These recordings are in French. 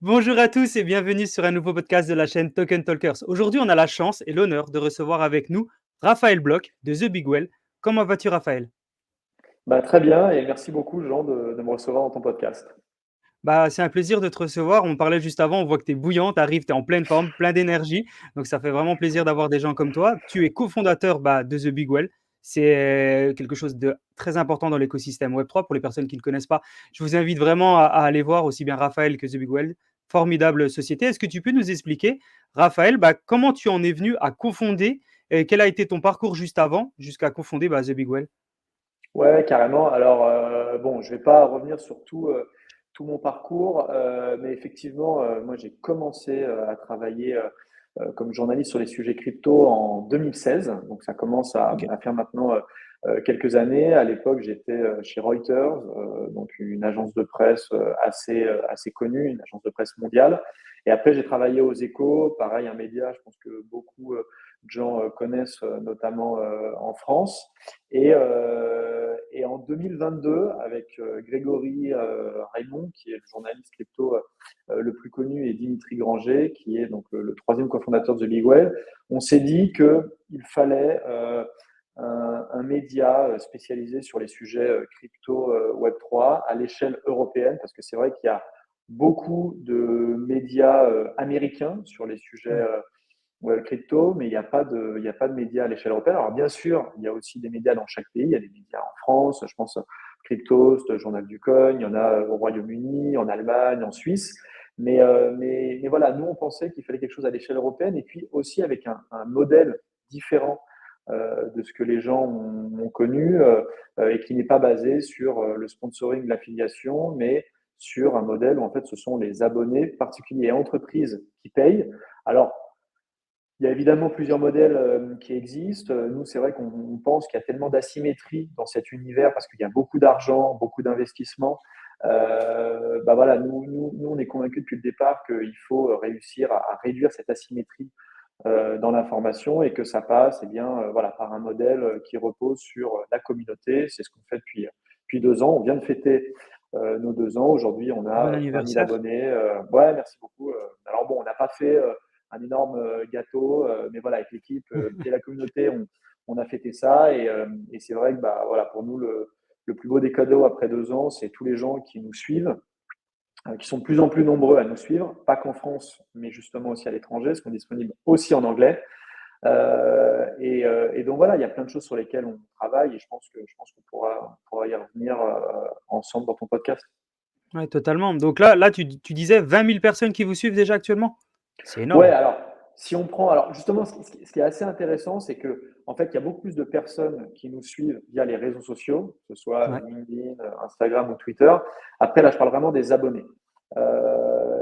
Bonjour à tous et bienvenue sur un nouveau podcast de la chaîne Token Talkers. Aujourd'hui, on a la chance et l'honneur de recevoir avec nous Raphaël Bloch de The Big Well. Comment vas-tu, Raphaël? Très bien et merci beaucoup Jean de me recevoir dans ton podcast. C'est un plaisir de te recevoir. On parlait juste avant, on voit que tu es bouillant, tu arrives, tu es en pleine forme, plein d'énergie. Donc, ça fait vraiment plaisir d'avoir des gens comme toi. Tu es cofondateur de The Big Well. C'est quelque chose de très important dans l'écosystème Web3. Pour les personnes qui ne connaissent pas, je vous invite vraiment à aller voir aussi bien Raphaël que The Big Well. Formidable société. Est-ce que tu peux nous expliquer, Raphaël, comment tu en es venu à cofonder et quel a été ton parcours juste avant, jusqu'à cofonder The Big Well? Ouais, carrément. Alors, bon, je vais pas revenir sur tout mon parcours, mais effectivement, moi, j'ai commencé à travailler comme journaliste sur les sujets crypto en 2016. Donc, ça commence Ok. à faire maintenant quelques années. À l'époque, j'étais chez Reuters, donc une agence de presse assez connue, une agence de presse mondiale. Et après, j'ai travaillé aux Échos, pareil, un média, je pense que beaucoup de gens connaissent, notamment en France. Et en 2022, avec Grégory Raymond, qui est le journaliste crypto le plus connu, et Dimitri Granger, qui est donc le troisième cofondateur de The Big Whale, on s'est dit qu'il fallait un média spécialisé sur les sujets crypto Web3 à l'échelle européenne, parce que c'est vrai qu'il y a beaucoup de médias américains sur les sujets Ouais. crypto, mais il y a pas de médias à l'échelle européenne. Alors bien sûr, il y a aussi des médias dans chaque pays. Il y a des médias en France, je pense Cryptost, Journal du Coin, il y en a au Royaume-Uni, en Allemagne, en Suisse. Mais voilà, nous on pensait qu'il fallait quelque chose à l'échelle européenne et puis aussi avec un modèle différent de ce que les gens ont connu et qui n'est pas basé sur le sponsoring, l'affiliation, mais sur un modèle où en fait ce sont les abonnés particuliers et entreprises qui payent. Alors, il y a évidemment plusieurs modèles qui existent. Nous, c'est vrai qu'on pense qu'il y a tellement d'asymétrie dans cet univers parce qu'il y a beaucoup d'argent, beaucoup d'investissements. Voilà, nous, on est convaincus depuis le départ qu'il faut réussir à réduire cette asymétrie dans l'information et que ça passe voilà, par un modèle qui repose sur la communauté. C'est ce qu'on fait depuis 2 ans. On vient de fêter nos 2 ans. Aujourd'hui, on Bon a 20 000 anniversaire. abonnés. Ouais, merci beaucoup. Alors bon, on n'a pas fait un énorme gâteau, mais voilà, avec l'équipe et la communauté, on a fêté ça. Et c'est vrai que voilà, pour nous, le plus beau des cadeaux après 2 ans, c'est tous les gens qui nous suivent, qui sont de plus en plus nombreux à nous suivre, pas qu'en France, mais justement aussi à l'étranger, parce qu'on est disponible aussi en anglais. Et donc voilà, il y a plein de choses sur lesquelles on travaille et je pense qu'on pourra y revenir ensemble dans ton podcast. Ouais, totalement. Donc là, tu disais 20 000 personnes qui vous suivent déjà actuellement? C'est Ouais, énorme. alors si on prend, alors justement, ce qui est assez intéressant, c'est que en fait, il y a beaucoup plus de personnes qui nous suivent via les réseaux sociaux, que ce soit Ouais. LinkedIn, Instagram ou Twitter. Après, là, je parle vraiment des abonnés.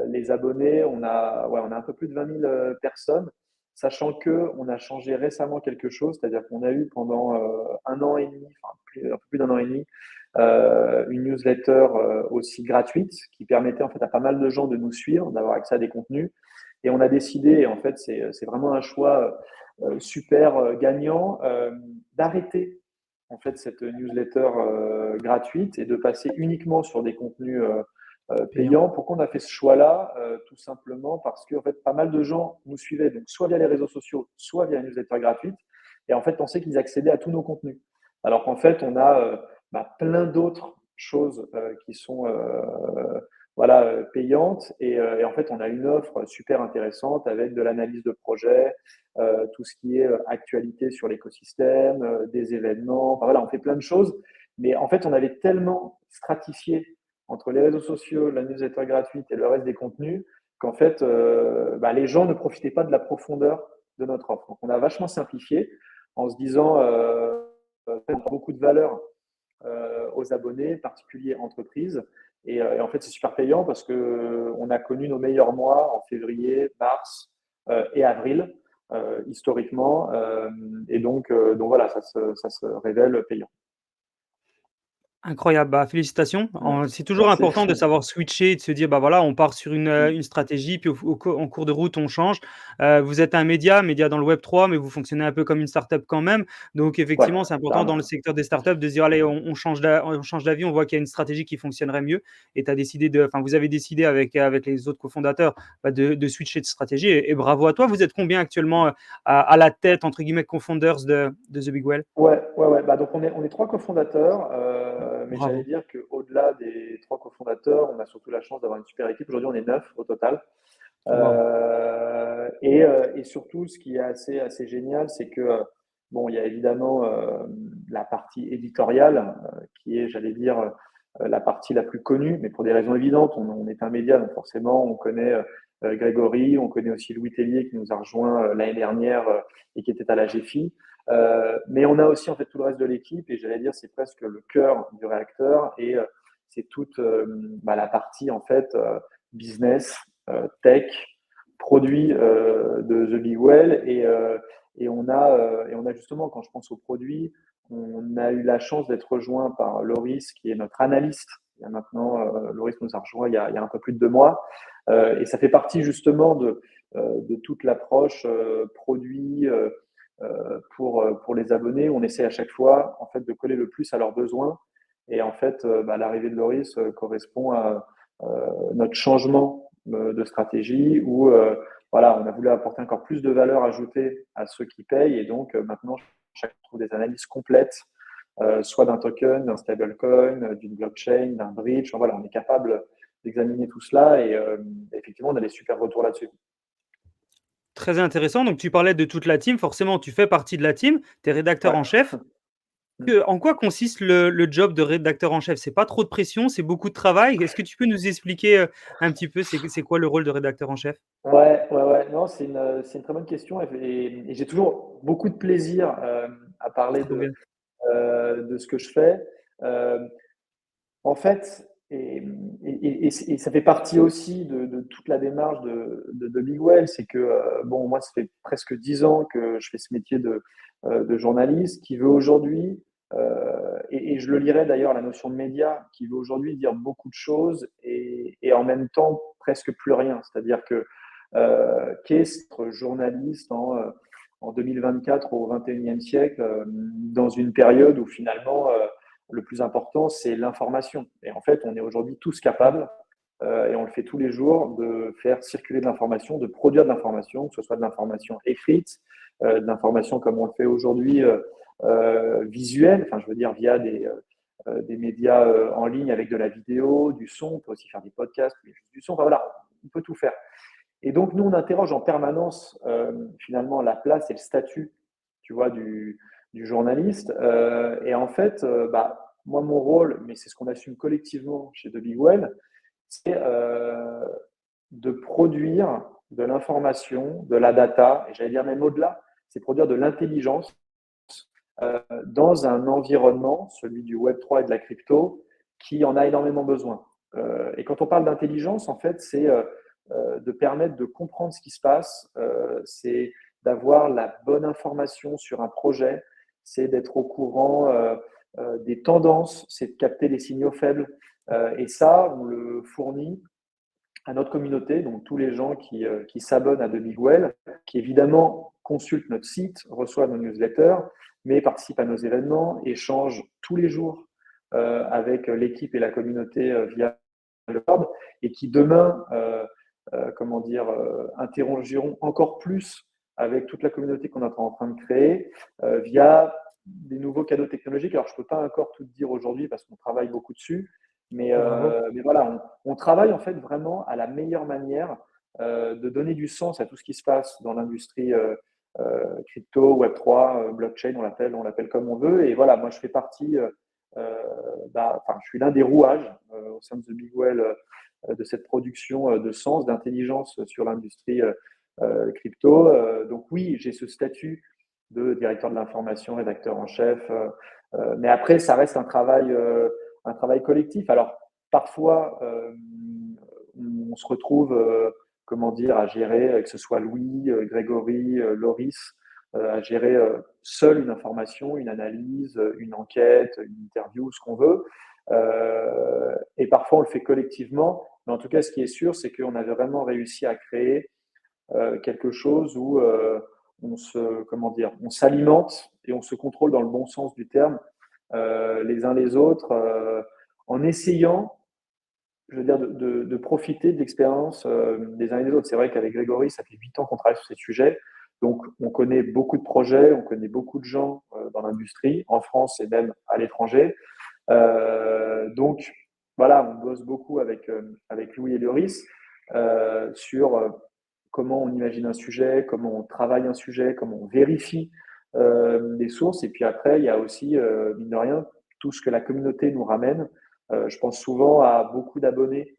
Les abonnés, on a un peu plus de 20 000 personnes, sachant que on a changé récemment quelque chose, c'est-à-dire qu'on a eu pendant un an et demi, enfin un peu plus d'un an et demi, une newsletter aussi gratuite qui permettait en fait à pas mal de gens de nous suivre, d'avoir accès à des contenus. Et on a décidé, et en fait c'est vraiment un choix super gagnant, d'arrêter en fait cette newsletter gratuite et de passer uniquement sur des contenus Payant. payants. Pourquoi on a fait ce choix-là? Tout simplement parce que en fait, pas mal de gens nous suivaient, donc soit via les réseaux sociaux, soit via une newsletter gratuite, et en fait, on sait qu'ils accédaient à tous nos contenus. Alors qu'en fait, on a plein d'autres choses qui sont voilà, payantes, et en fait, on a une offre super intéressante avec de l'analyse de projet, tout ce qui est actualité sur l'écosystème, des événements. Enfin, voilà, on fait plein de choses, mais en fait, on avait tellement stratifié entre les réseaux sociaux, la newsletter gratuite et le reste des contenus, qu'en fait, les gens ne profitaient pas de la profondeur de notre offre. Donc, on a vachement simplifié en se disant on a beaucoup de valeur aux abonnés, particuliers entreprises. Et en fait, c'est super payant parce qu'on a connu nos meilleurs mois en février, mars et avril, historiquement. Et donc voilà, ça se révèle payant. Incroyable, bah, félicitations. Ouais. C'est toujours Merci. important de savoir switcher et de se dire: «Bah, voilà, on part sur Mmh. une stratégie, puis en cours de route, on change». Vous êtes un média dans le web 3, mais vous fonctionnez un peu comme une start-up quand même. Donc Ouais, effectivement, c'est important dans le carrément. secteur des startups de se dire: «Allez, on change d'avis, on voit qu'il y a une stratégie qui fonctionnerait mieux». Et vous avez décidé avec les autres cofondateurs, bah, de switcher de stratégie et bravo à toi. Vous êtes combien actuellement, à la tête, entre guillemets, co-founders de The Big Well? Ouais, ouais, ouais. Bah, donc on est 3 cofondateurs, mais j'allais Bravo. dire qu'au-delà des 3 cofondateurs, on a surtout la chance d'avoir une super équipe. Aujourd'hui, on est 9 au total. Waouh. Et surtout, ce qui est assez génial, c'est que, bon, il y a évidemment, la partie éditoriale, qui est, j'allais dire, la partie la plus connue, mais pour des raisons évidentes. On est un média, donc forcément, on connaît, Grégory, on connaît aussi Louis Tellier qui nous a rejoint l'année dernière, et qui était à la GFI. Mais on a aussi en fait tout le reste de l'équipe, et j'allais dire c'est presque le cœur du réacteur, et c'est toute bah, la partie en fait business, tech, produit de The Big Well. Et on a justement, quand je pense aux produits, on a eu la chance d'être rejoint par Loris, qui est notre analyste. Il y a maintenant, Loris nous a rejoint il y a un peu plus de 2 mois. Et ça fait partie justement de toute l'approche produit pour les abonnés. On essaie à chaque fois en fait, de coller le plus à leurs besoins. Et en fait, bah, l'arrivée de Loris correspond à notre changement de stratégie où voilà, on a voulu apporter encore plus de valeur ajoutée à ceux qui payent. Et donc maintenant, chacun trouve des analyses complètes, soit d'un token, d'un stablecoin, d'une blockchain, d'un bridge. Enfin, voilà, on est capable d'examiner tout cela, et effectivement, on a des super retours là-dessus. Très intéressant. Donc tu parlais de toute la team. Forcément, tu fais partie de la team. Tu es rédacteur Ouais. en chef. En quoi consiste le job de rédacteur en chef? C'est pas trop de pression, c'est beaucoup de travail? Est-ce que tu peux nous expliquer, un petit peu c'est quoi le rôle de rédacteur en chef? Ouais, ouais, ouais. Non, c'est une très bonne question, et j'ai toujours beaucoup de plaisir à parler Trop bien. de ce que je fais. Euh, En fait, et ça fait partie aussi de toute la démarche de Big Well, c'est que, bon, moi, ça fait presque 10 ans que je fais ce métier de journaliste, qui veut aujourd'hui, et je le lirai d'ailleurs à la notion de média, qui veut aujourd'hui dire beaucoup de choses, et en même temps presque plus rien. C'est-à-dire que qu'est-ce qu'être journaliste en 2024 au 21e siècle, dans une période où finalement le plus important, c'est l'information. Et en fait, on est aujourd'hui tous Mmh. capables, et on le fait tous les jours, de faire circuler de l'information, de produire de l'information, que ce soit de l'information écrite, de l'information comme on le fait aujourd'hui, visuelle, enfin je veux dire via des médias en ligne avec de la vidéo, du son, on peut aussi faire des podcasts, mais juste du son, enfin voilà, on peut tout faire. Et donc, nous, on interroge en permanence finalement la place et le statut, tu vois, du journaliste. Et en fait, bah, moi, mon rôle, mais c'est ce qu'on assume collectivement chez The Big Well, c'est de produire de l'information, de la data, et j'allais dire même au-delà, c'est produire de l'intelligence dans un environnement, celui du Web3 et de la crypto, qui en a énormément besoin. Et quand on parle d'intelligence, en fait, c'est de permettre de comprendre ce qui se passe, c'est d'avoir la bonne information sur un projet, c'est d'être au courant des tendances, c'est de capter les signaux faibles. Et ça, on le fournit à notre communauté, donc tous les gens qui s'abonnent à The Big Well, qui évidemment consultent notre site, reçoivent nos newsletters, mais participent à nos événements, échangent tous les jours avec l'équipe et la communauté via le board, et qui demain, comment dire, interagiront encore plus avec toute la communauté qu'on est en train de créer via des nouveaux cadeaux technologiques. Alors, je ne peux pas encore tout dire aujourd'hui parce qu'on travaille beaucoup dessus, Bravo. mais voilà, on travaille en fait vraiment à la meilleure manière de donner du sens à tout ce qui se passe dans l'industrie crypto, Web3, blockchain, on l'appelle comme on veut. Et voilà, moi je fais partie, enfin, je suis l'un des rouages au sein de The Big Well de cette production de sens, d'intelligence sur l'industrie crypto. Donc oui, j'ai ce statut de directeur de l'information, rédacteur en chef, mais après ça reste un travail collectif. Alors, parfois, on se retrouve, comment dire, à gérer, que ce soit Louis, Grégory, Loris, à gérer seul une information, une analyse, une enquête, une interview, ce qu'on veut. Et parfois, on le fait collectivement. Mais en tout cas, ce qui est sûr, c'est qu'on avait vraiment réussi à créer quelque chose où comment dire, on s'alimente et on se contrôle dans le bon sens du terme, les uns les autres, en essayant, je veux dire, de profiter de l'expérience des uns et des autres. C'est vrai qu'avec Grégory, ça fait 8 ans qu'on travaille sur ces sujets. Donc, on connaît beaucoup de projets, on connaît beaucoup de gens dans l'industrie, en France et même à l'étranger. Donc, voilà, on bosse beaucoup avec Louis et Loris sur comment on imagine un sujet, comment on travaille un sujet, comment on vérifie les sources. Et puis après, il y a aussi, mine de rien, tout ce que la communauté nous ramène. Je pense souvent à beaucoup d'abonnés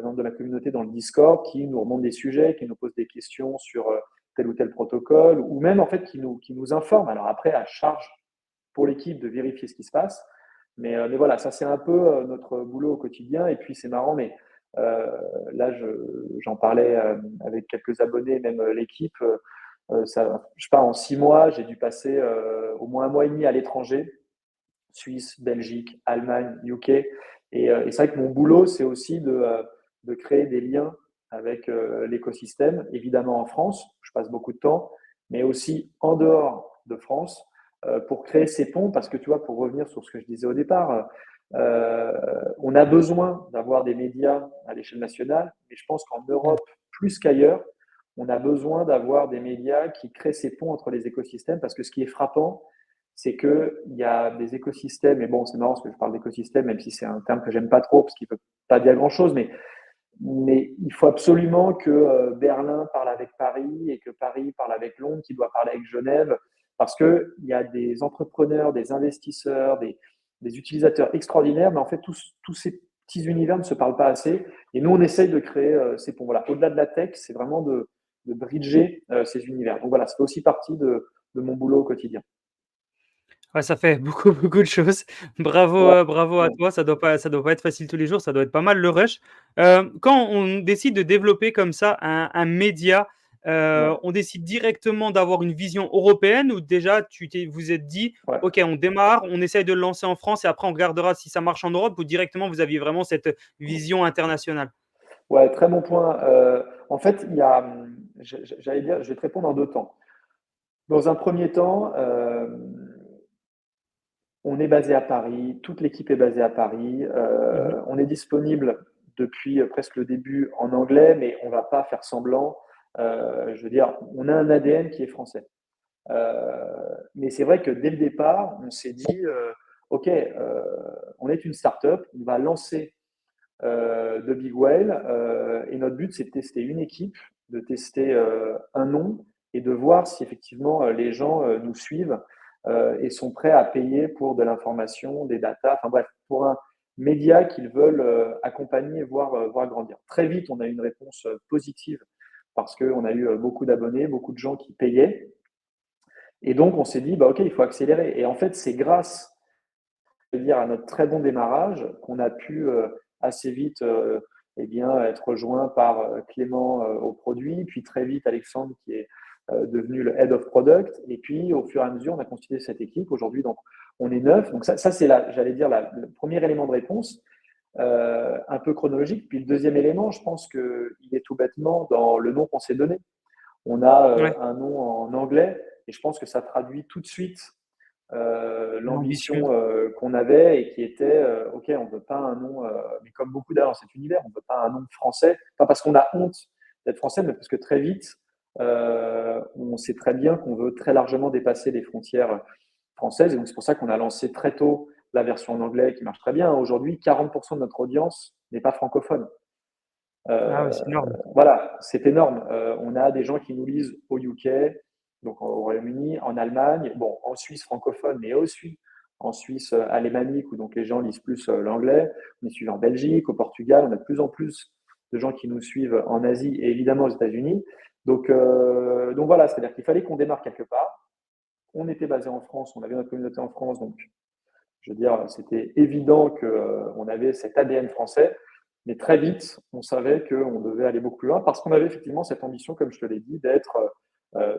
membres de la communauté dans le Discord qui nous remontent des sujets, qui nous posent des questions sur tel ou tel protocole, ou même en fait qui nous informent. Alors après, à charge pour l'équipe de vérifier ce qui se passe. Mais voilà, ça c'est un peu notre boulot au quotidien. Et puis c'est marrant, mais euh, là j'en parlais avec quelques abonnés, même l'équipe. Ça, je sais pas, en 6 mois, j'ai dû passer au moins un mois et demi à l'étranger, Suisse, Belgique, Allemagne, UK. Et c'est vrai que mon boulot, c'est aussi de créer des liens avec l'écosystème, évidemment en France, je passe beaucoup de temps, mais aussi en dehors de France, pour créer ces ponts, parce que tu vois, pour revenir sur ce que je disais au départ, on a besoin d'avoir des médias à l'échelle nationale, mais je pense qu'en Europe, plus qu'ailleurs, on a besoin d'avoir des médias qui créent ces ponts entre les écosystèmes, parce que ce qui est frappant, c'est qu'il y a des écosystèmes, et bon, c'est marrant parce que je parle d'écosystème, même si c'est un terme que j'aime pas trop, parce qu'il ne veut pas dire grand-chose, mais il faut absolument que Berlin parle avec Paris et que Paris parle avec Londres, qui doit parler avec Genève, parce qu'il y a des entrepreneurs, des investisseurs, des utilisateurs extraordinaires, mais en fait, tous ces petits univers ne se parlent pas assez. Et nous, on essaye de créer ces ponts. Voilà. Au-delà de la tech, c'est vraiment de bridger ces univers. Donc voilà, ça fait aussi partie de mon boulot au quotidien. Ouais, ça fait beaucoup, beaucoup de choses. Bravo, Ouais. bravo à toi. Ça doit pas être facile tous les jours, ça doit être pas mal le rush. Quand on décide de développer comme ça un média, Ouais. on décide directement d'avoir une vision européenne ou déjà vous êtes dit: Ouais. «OK, on démarre, on essaye de le lancer en France et après on regardera si ça marche en Europe» ou directement vous aviez vraiment cette vision internationale? Ouais, très bon point. En fait, il y a, j'allais dire, je vais te répondre en deux temps. Dans un premier temps, on est basé à Paris, toute l'équipe est basée à Paris. Mmh. On est disponible depuis presque le début en anglais, mais on ne va pas faire semblant. Je veux dire, on a un ADN qui est français. Euh, mais c'est vrai que dès le départ, on s'est dit, OK, on est une start-up, on va lancer de Big Whale. Et notre but, c'est de tester une équipe, de tester un nom et de voir si effectivement les gens nous suivent et sont prêts à payer pour de l'information, des datas, enfin bref, pour un média qu'ils veulent accompagner, voir grandir. Très vite, on a eu une réponse positive parce qu'on a eu beaucoup d'abonnés, beaucoup de gens qui payaient. Et donc, on s'est dit, bah, OK, il faut accélérer. Et en fait, c'est grâce dire, à notre très bon démarrage qu'on a pu assez vite eh bien, être rejoint par Clément au produit, puis très vite Alexandre qui est devenu le Head of Product. Et puis, au fur et à mesure, on a constitué cette équipe. Aujourd'hui, donc, on est 9. Donc, ça c'est, j'allais dire, le premier élément de réponse, un peu chronologique. Puis, le deuxième élément, je pense qu'il est tout bêtement dans le nom qu'on s'est donné. On a Ouais, un nom en anglais et je pense que ça traduit tout de suite l'ambition. l'ambition qu'on avait et qui était OK, on ne veut pas un nom, mais comme beaucoup d'ailleurs dans cet univers, on ne veut pas un nom français, pas parce qu'on a honte d'être français, mais parce que très vite, on sait très bien qu'on veut très largement dépasser les frontières françaises. Et donc, c'est pour ça qu'on a lancé très tôt la version en anglais qui marche très bien. Aujourd'hui, 40% de notre audience n'est pas francophone. Ah ouais, Euh, c'est énorme. voilà, c'est énorme. On a des gens qui nous lisent au UK, donc au Royaume-Uni, en Allemagne, bon, en Suisse francophone, mais aussi en Suisse alémanique, où donc les gens lisent plus l'anglais. On est suivi en Belgique, au Portugal. On a de plus en plus de gens qui nous suivent en Asie et évidemment aux États-Unis. Donc voilà, c'est-à-dire qu'il fallait qu'on démarre quelque part. On était basé en France, on avait notre communauté en France, donc je veux dire, c'était évident qu'on avait cet ADN français, mais très vite, on savait qu'on devait aller beaucoup plus loin parce qu'on avait effectivement cette ambition, comme je te l'ai dit, d'être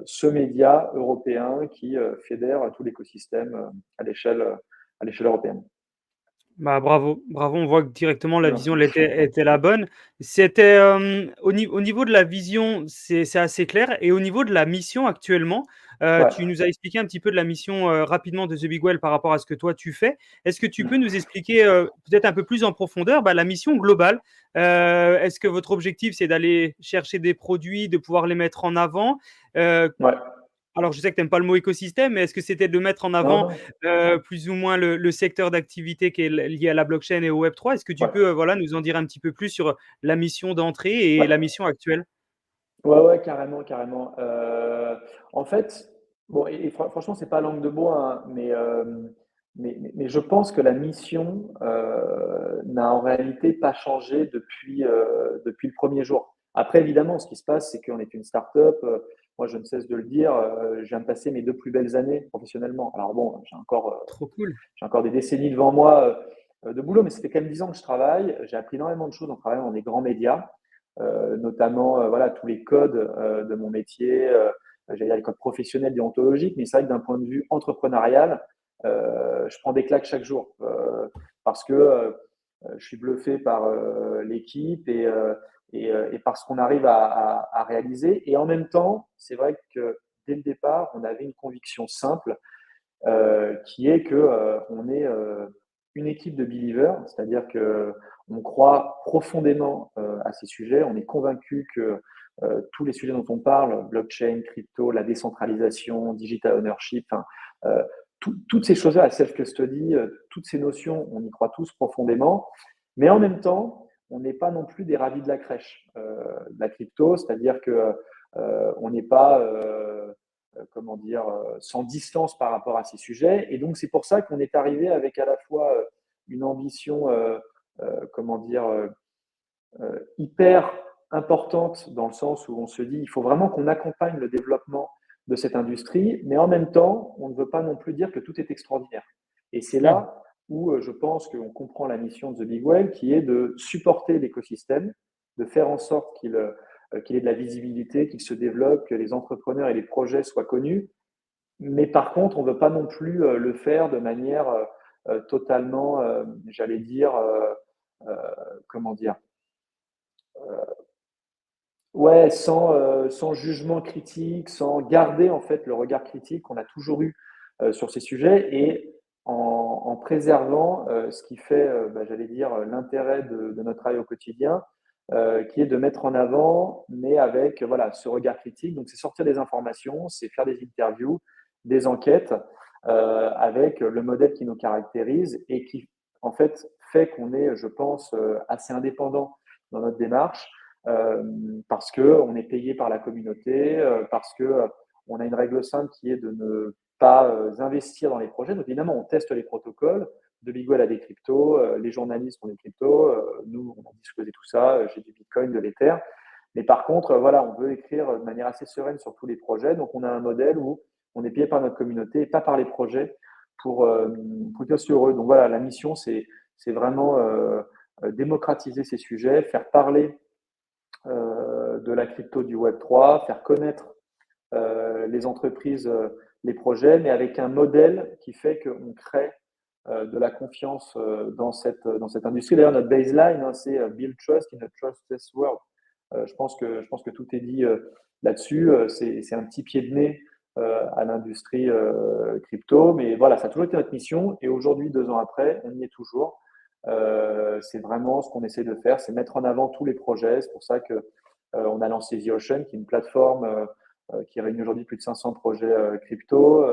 ce média européen qui fédère tout l'écosystème à l'échelle européenne. Bah, bravo, bravo, on voit que directement la vision Merci. elle était la bonne. C'était, au niveau de la vision, c'est assez clair et au niveau de la mission actuellement, tu Ouais. nous as expliqué un petit peu de la mission, rapidement de The Big Well par rapport à ce que toi tu fais. Est-ce que tu peux nous expliquer, peut-être un peu plus en profondeur, bah, la mission globale? Est-ce que votre objectif c'est d'aller chercher des produits, de pouvoir les mettre en avant? Heu Ouais. alors, je sais que tu aimes pas le mot écosystème, mais est-ce que c'était de mettre en Non, avant, non. plus ou moins le secteur d'activité qui est lié à la blockchain et au Web3? Est-ce que tu Ouais. peux, voilà, nous en dire un petit peu plus sur la mission d'entrée et Ouais. la mission actuelle? Ouais, ouais, carrément, carrément. En fait, bon, et franchement, c'est pas langue de bois, hein, mais je pense que la mission n'a en réalité pas changé depuis le premier jour. Après, évidemment, ce qui se passe, c'est qu'on est une start-up. Moi, je ne cesse de le dire, je viens de passer mes 2 plus belles années professionnellement. Alors bon, Trop cool. j'ai encore des décennies devant moi de boulot, mais ça fait quand même 10 ans que je travaille. J'ai appris énormément de choses en travaillant dans des grands médias, notamment voilà, tous les codes de mon métier, j'allais dire les codes professionnels déontologiques, mais c'est vrai que d'un point de vue entrepreneurial, je prends des claques chaque jour parce que je suis bluffé par l'équipe et par ce qu'on arrive à réaliser. Et en même temps, c'est vrai que dès le départ, on avait une conviction simple qui est que on est une équipe de believers, c'est-à-dire que on croit profondément à ces sujets. On est convaincu que tous les sujets dont on parle, blockchain, crypto, la décentralisation, digital ownership, enfin, toutes ces choses-là, la self-custody, toutes ces notions, on y croit tous profondément. Mais en même temps, on n'est pas non plus des ravis de la crèche de la crypto, c'est-à-dire que on n'est pas comment dire, sans distance par rapport à ces sujets. Et donc, c'est pour ça qu'on est arrivé avec à la fois une ambition, comment dire, hyper importante dans le sens où on se dit, il faut vraiment qu'on accompagne le développement de cette industrie, mais en même temps, on ne veut pas non plus dire que tout est extraordinaire. Et c'est Mmh. là où je pense qu'on comprend la mission de The Big Well, qui est de supporter l'écosystème, de faire en sorte qu'il ait de la visibilité, qu'il se développe, que les entrepreneurs et les projets soient connus, mais par contre, on ne veut pas non plus le faire de manière totalement, j'allais dire, comment dire, ouais, sans jugement critique, sans garder en fait le regard critique qu'on a toujours eu sur ces sujets et en préservant ce qui fait, bah, j'allais dire, l'intérêt de notre travail au quotidien, qui est de mettre en avant, mais avec voilà, ce regard critique. Donc, c'est sortir des informations, c'est faire des interviews, des enquêtes avec le modèle qui nous caractérise et qui, en fait qu'on est, je pense, assez indépendant dans notre démarche parce qu'on est payé par la communauté, parce que on a une règle simple qui est de ne pas investir dans les projets. Donc évidemment, on teste les protocoles. De Bigwell a des cryptos, les journalistes ont des cryptos, nous, on a disclosé tout ça, j'ai du Bitcoin, de l'Ether. Mais par contre, voilà, on veut écrire de manière assez sereine sur tous les projets. Donc on a un modèle où on est payé par notre communauté et pas par les projets pour qu'ils soient heureux. Donc voilà, la mission, c'est vraiment démocratiser ces sujets, faire parler de la crypto du Web3, faire connaître les entreprises, les projets, mais avec un modèle qui fait qu'on crée de la confiance dans cette industrie. D'ailleurs, notre baseline, hein, c'est Build Trust in a Trustless World. Je pense que tout est dit là-dessus. C'est un petit pied de nez à l'industrie crypto, mais voilà, ça a toujours été notre mission. Et aujourd'hui, 2 ans après, on y est toujours. C'est vraiment ce qu'on essaie de faire, c'est mettre en avant tous les projets. C'est pour ça que on a lancé The Ocean, qui est une plateforme qui réunit aujourd'hui plus de 500 projets crypto.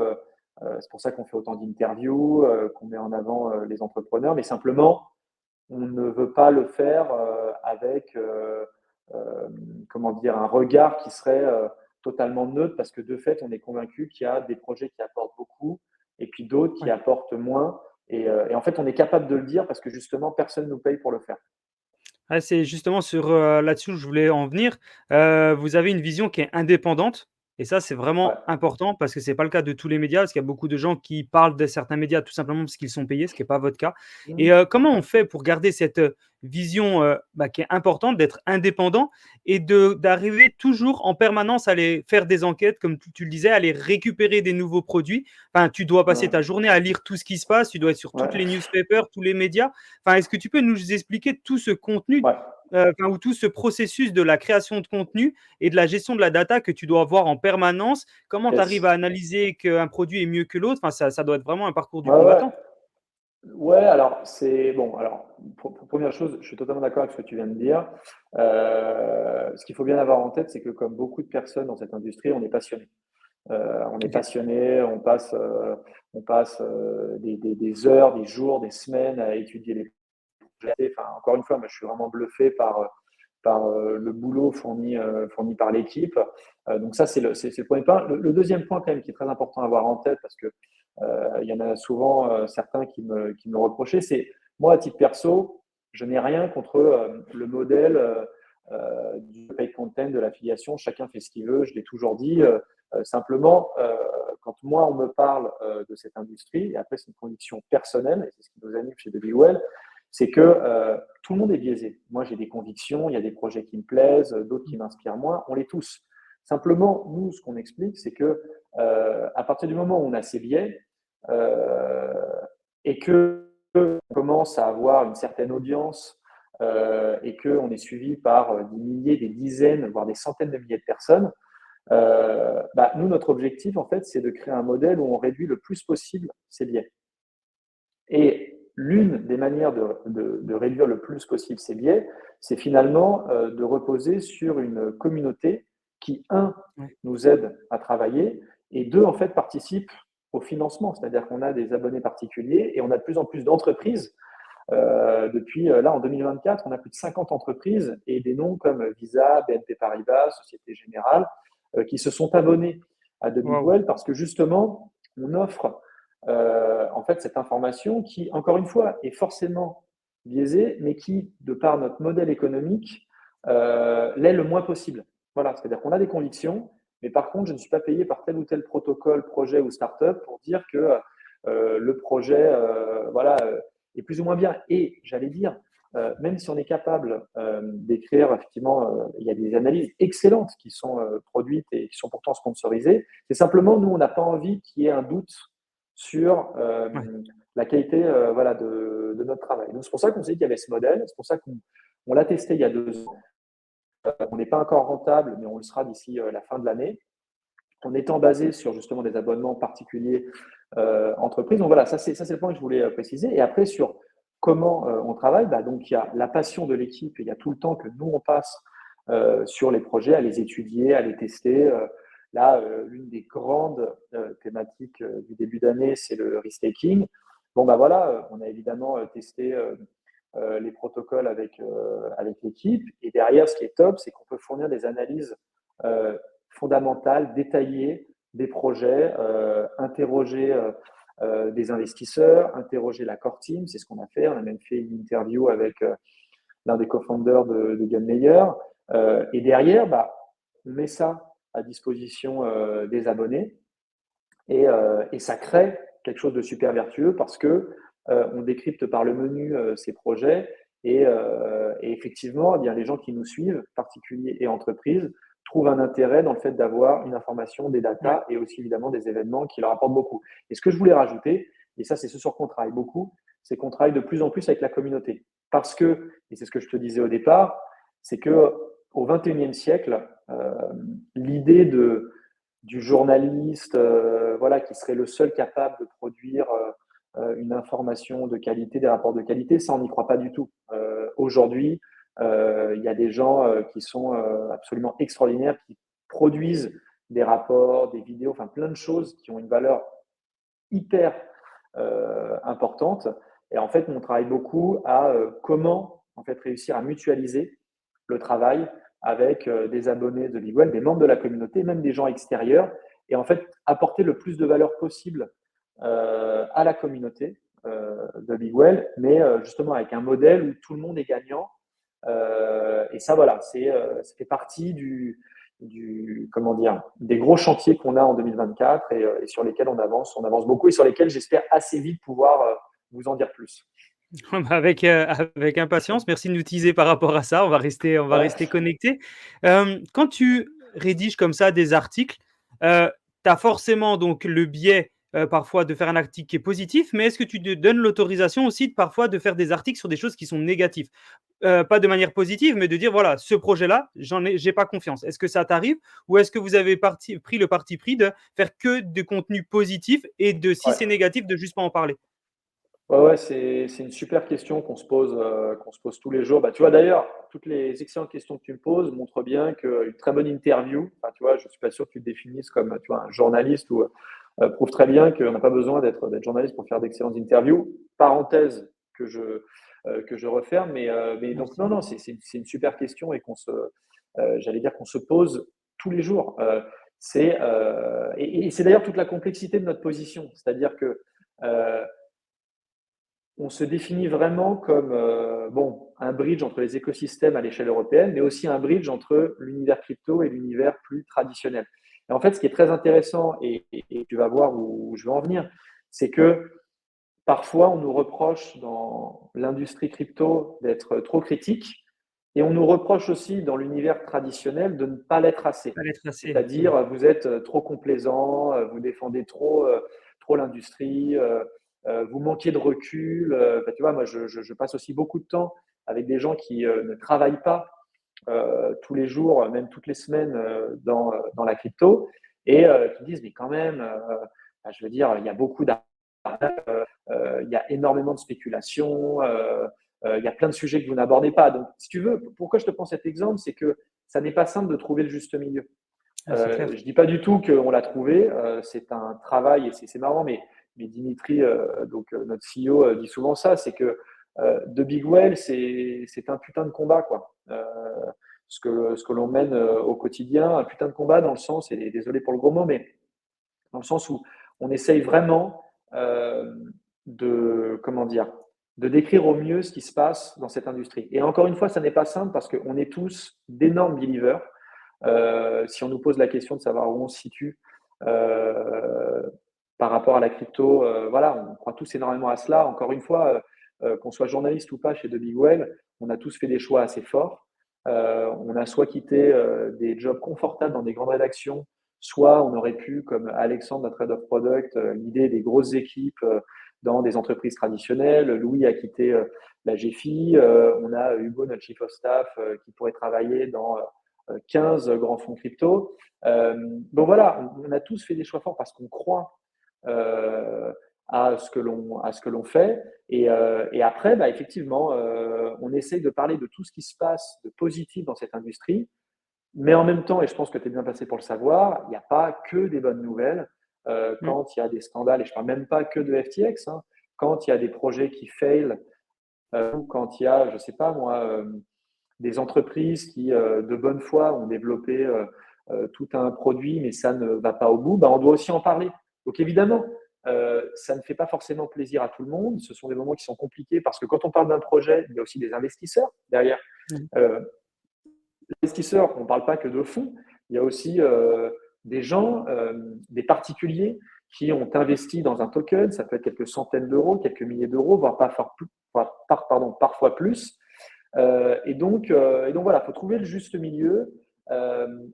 C'est pour ça qu'on fait autant d'interviews, qu'on met en avant les entrepreneurs, mais simplement, on ne veut pas le faire avec comment dire, un regard qui serait totalement neutre, parce que de fait, on est convaincu qu'il y a des projets qui apportent beaucoup et puis d'autres qui Ouais. apportent moins. Et en fait, on est capable de le dire parce que justement, personne ne nous paye pour le faire. Ah, c'est justement sur, là-dessus où je voulais en venir. Vous avez une vision qui est indépendante. Et ça, c'est Ouais. vraiment important parce que c'est pas le cas de tous les médias, parce qu'il y a beaucoup de gens qui parlent de certains médias tout simplement parce qu'ils sont payés, ce qui est pas votre cas. Et Mmh. comment on fait pour garder cette, vision, qui est importante, d'être indépendant et de d'arriver toujours en permanence à aller faire des enquêtes, comme tu le disais, à aller récupérer des nouveaux produits? Enfin, tu dois passer ta Ouais. journée à lire tout ce qui se passe, tu dois être sur toutes Ouais. les newspapers, tous les médias. Enfin, est-ce que tu peux nous expliquer tout ce contenu, Ouais. enfin, ou tout ce processus de la création de contenu et de la gestion de la data que tu dois avoir en permanence? Comment tu arrives Yes. à analyser qu'un produit est mieux que l'autre? Enfin, ça doit être vraiment un parcours du Ouais, ouais. combattant. Ouais, alors c'est bon. Alors, première chose, je suis totalement d'accord avec ce que tu viens de dire. Ce qu'il faut bien avoir en tête, c'est que comme beaucoup de personnes dans cette industrie, on est passionné. On est OK. passionné, on passe des heures, des jours, des semaines à étudier les projets. Enfin, encore une fois, moi, je suis vraiment bluffé par le boulot fourni par l'équipe. Donc ça, c'est le premier point. Le deuxième point quand même qui est très important à avoir en tête, parce que il y en a souvent certains qui me le reprochaient, c'est moi, à titre perso, je n'ai rien contre le modèle du paid content, de l'affiliation. Chacun fait ce qu'il veut, je l'ai toujours dit. Ouais, Simplement, quand moi, on me parle de cette industrie, et après, c'est une conviction personnelle, et c'est ce qui nous anime chez Well, c'est que tout le monde est biaisé. Moi, j'ai des convictions, il y a des projets qui me plaisent, d'autres qui m'inspirent moins, on les tous. Simplement, nous, ce qu'on explique, c'est que à partir du moment où on a ces biais euh, et que on commence à avoir une certaine audience et qu'on est suivi par des milliers, des dizaines, voire des centaines de milliers de personnes, nous, notre objectif, en fait, c'est de créer un modèle où on réduit le plus possible ces biais. Et l'une des manières de réduire le plus possible ces biais, c'est finalement de reposer sur une communauté qui, un, ouais. nous aide à travailler, et deux, en fait, participe au financement. C'est-à-dire qu'on a des abonnés particuliers et on a de plus en plus d'entreprises. Depuis là, en 2024, on a plus de 50 entreprises et des noms comme Visa, BNP Paribas, Société Générale, qui se sont abonnés à The Big Waouh! Well parce que justement, on offre en fait cette information qui, encore une fois, est forcément biaisée, mais qui, de par notre modèle économique, l'est le moins possible. Voilà, c'est-à-dire qu'on a des convictions, mais par contre, je ne suis pas payé par tel ou tel protocole, projet ou start-up pour dire que le projet voilà, est plus ou moins bien. Et j'allais dire, même si on est capable d'écrire, effectivement, il y a des analyses excellentes qui sont produites et qui sont pourtant sponsorisées. C'est simplement, nous, on n'a pas envie qu'il y ait un doute sur Ouais, la qualité voilà, de notre travail. Donc, c'est pour ça qu'on s'est dit qu'il y avait ce modèle. C'est pour ça qu'on l'a testé il y a 2 ans. On n'est pas encore rentable, mais on le sera d'ici la fin de l'année, en étant basé sur justement des abonnements particuliers entreprises. Donc voilà, ça c'est le point que je voulais préciser. Et après, sur comment on travaille, donc il y a la passion de l'équipe, et il y a tout le temps que nous, on passe sur les projets, à les étudier, à les tester. Là, l'une des grandes thématiques du début d'année, c'est le risk-taking. Bon, bah voilà, on a évidemment testé les protocoles avec l'équipe. Et derrière, ce qui est top, c'est qu'on peut fournir des analyses fondamentales, détaillées des projets, interroger des investisseurs, interroger la core team, c'est ce qu'on a fait. On a même fait une interview avec l'un des co-founders de Gunmeyer. Et derrière, on met ça à disposition des abonnés et ça crée quelque chose de super vertueux parce que on décrypte par le menu ces projets et effectivement, eh bien, les gens qui nous suivent, particuliers et entreprises, trouvent un intérêt dans le fait d'avoir une information, des ouais, datas et aussi évidemment des événements qui leur apportent beaucoup. Et ce que je voulais rajouter, et ça c'est ce sur quoi on travaille beaucoup, c'est qu'on travaille de plus en plus avec la communauté. Parce que, et c'est ce que je te disais au départ, c'est que au XXIe siècle, l'idée du journaliste voilà, qui serait le seul capable de produire une information de qualité, des rapports de qualité, ça, on n'y croit pas du tout. Aujourd'hui, il y a des gens qui sont absolument extraordinaires, qui produisent des rapports, des vidéos, enfin plein de choses qui ont une valeur hyper importante. Et en fait, on travaille beaucoup à comment en fait, réussir à mutualiser le travail avec des abonnés de Big Well, des membres de la communauté, même des gens extérieurs, et en fait apporter le plus de valeur possible à la communauté de Big Well, mais justement avec un modèle où tout le monde est gagnant. Et ça, voilà, ça fait partie comment dire, des gros chantiers qu'on a en 2024 et sur lesquels on avance beaucoup et sur lesquels j'espère assez vite pouvoir vous en dire plus. Avec impatience. Merci de nous teaser par rapport à ça. On va Ouais, rester connectés. Quand tu rédiges comme ça des articles, tu as forcément donc le biais, parfois de faire un article qui est positif, mais est-ce que tu te donnes l'autorisation aussi de parfois de faire des articles sur des choses qui sont négatives? Pas de manière positive, mais de dire: «Voilà, ce projet-là, j'ai pas confiance». Est-ce que ça t'arrive? Ou est-ce que vous avez pris le parti pris de faire que de contenu positif et de si c'est ouais. négatif, de juste pas en parler? Ouais, ouais, c'est une super question qu'on se pose tous les jours. Bah, tu vois, d'ailleurs, toutes les excellentes questions que tu me poses montrent bien qu'une très bonne interview, enfin, tu vois, je suis pas sûr que tu te définisses comme, tu vois, un journaliste ou prouve très bien qu'on n'a pas besoin d'être journaliste pour faire d'excellentes interviews. Parenthèse que je referme, mais donc non, Merci. non, c'est une super question et j'allais dire qu'on se pose tous les jours. Et c'est d'ailleurs toute la complexité de notre position, c'est-à-dire que euh, on se définit vraiment comme bon, un bridge entre les écosystèmes à l'échelle européenne, mais aussi un bridge entre l'univers crypto et l'univers plus traditionnel. Et en fait, ce qui est très intéressant, et tu vas voir où je veux en venir, c'est que parfois, on nous reproche dans l'industrie crypto d'être trop critique, et on nous reproche aussi dans l'univers traditionnel de ne pas l'être assez. Fallait tracer. Mmh. C'est-à-dire, vous êtes trop complaisant, vous défendez trop l'industrie, vous manquez de recul. Enfin, tu vois, moi, je passe aussi beaucoup de temps avec des gens qui ne travaillent pas tous les jours, même toutes les semaines dans la crypto, et qui disent, mais quand même, je veux dire, il y a beaucoup d'argent, il y a énormément de spéculation, il y a plein de sujets que vous n'abordez pas. Donc, si tu veux, pourquoi je te prends cet exemple, c'est que ça n'est pas simple de trouver le juste milieu. Ah, c'est clair. Je ne dis pas du tout qu'on l'a trouvé, c'est un travail et c'est marrant, mais Dimitri, notre CEO, dit souvent ça, c'est que de Big Well, c'est un putain de combat, quoi. Ce que l'on mène au quotidien, un putain de combat dans le sens, et désolé pour le gros mot, mais dans le sens où on essaye vraiment comment dire, de décrire au mieux ce qui se passe dans cette industrie. Et encore une fois, ça n'est pas simple parce qu'on est tous d'énormes believers. Si on nous pose la question de savoir où on se situe par rapport à la crypto, voilà, on croit tous énormément à cela. Encore une fois, qu'on soit journaliste ou pas chez The Big Well, on a tous fait des choix assez forts. On a soit quitté des jobs confortables dans des grandes rédactions, soit on aurait pu, comme Alexandre, notre head of product, l'idée des grosses équipes dans des entreprises traditionnelles. Louis a quitté la GFI. On a Hugo, notre chief of staff, qui pourrait travailler dans 15 grands fonds crypto. Donc voilà, on a tous fait des choix forts parce qu'on croit euh, à ce que l'on fait. Et après, bah, effectivement, on essaye de parler de tout ce qui se passe de positif dans cette industrie, mais en même temps, et je pense que tu es bien passé pour le savoir, il n'y a pas que des bonnes nouvelles. Mmh. Quand il y a des scandales, et je ne parle même pas que de FTX, hein, quand il y a des projets qui fail, ou quand il y a, je ne sais pas moi, des entreprises qui, de bonne foi, ont développé tout un produit, mais ça ne va pas au bout, bah, on doit aussi en parler. Donc évidemment, ça ne fait pas forcément plaisir à tout le monde. Ce sont des moments qui sont compliqués parce que quand on parle d'un projet, il y a aussi des investisseurs derrière. Mmh. Euh, Investisseurs, on ne parle pas que de fonds, il y a aussi des gens, des particuliers qui ont investi dans un token, ça peut être quelques centaines d'euros, quelques milliers d'euros, voire parfois plus. Et donc voilà, il faut trouver le juste milieu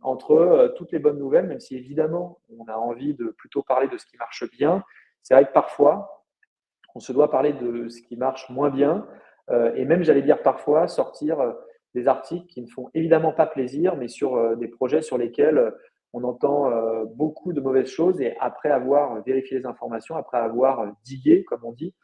entre toutes les bonnes nouvelles, même si évidemment on a envie de plutôt parler de ce qui marche bien. C'est vrai que parfois, on se doit parler de ce qui marche moins bien, et même, j'allais dire parfois, sortir des articles qui ne font évidemment pas plaisir, mais sur des projets sur lesquels on entend beaucoup de mauvaises choses, et après avoir vérifié les informations, après avoir digué, comme on dit,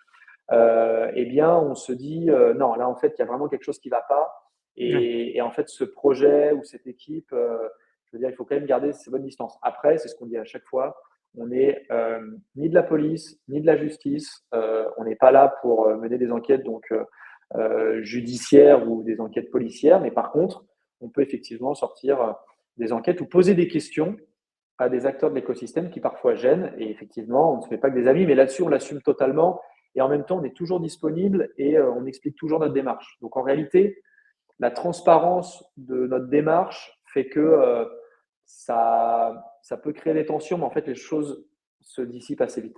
eh bien, on se dit non, là, en fait, il y a vraiment quelque chose qui ne va pas. Ouais. Et en fait, ce projet ou cette équipe, je veux dire, il faut quand même garder ces bonnes distances. Après, c'est ce qu'on dit à chaque fois, on n'est ni de la police, ni de la justice. On n'est pas là pour mener des enquêtes donc judiciaires ou des enquêtes policières, mais par contre, on peut effectivement sortir des enquêtes ou poser des questions à des acteurs de l'écosystème qui parfois gênent. Et effectivement, on ne se fait pas que des amis, mais là-dessus, on l'assume totalement. Et en même temps, on est toujours disponible et on explique toujours notre démarche. Donc en réalité, la transparence de notre démarche fait que ça peut créer des tensions, mais en fait, les choses se dissipent assez vite.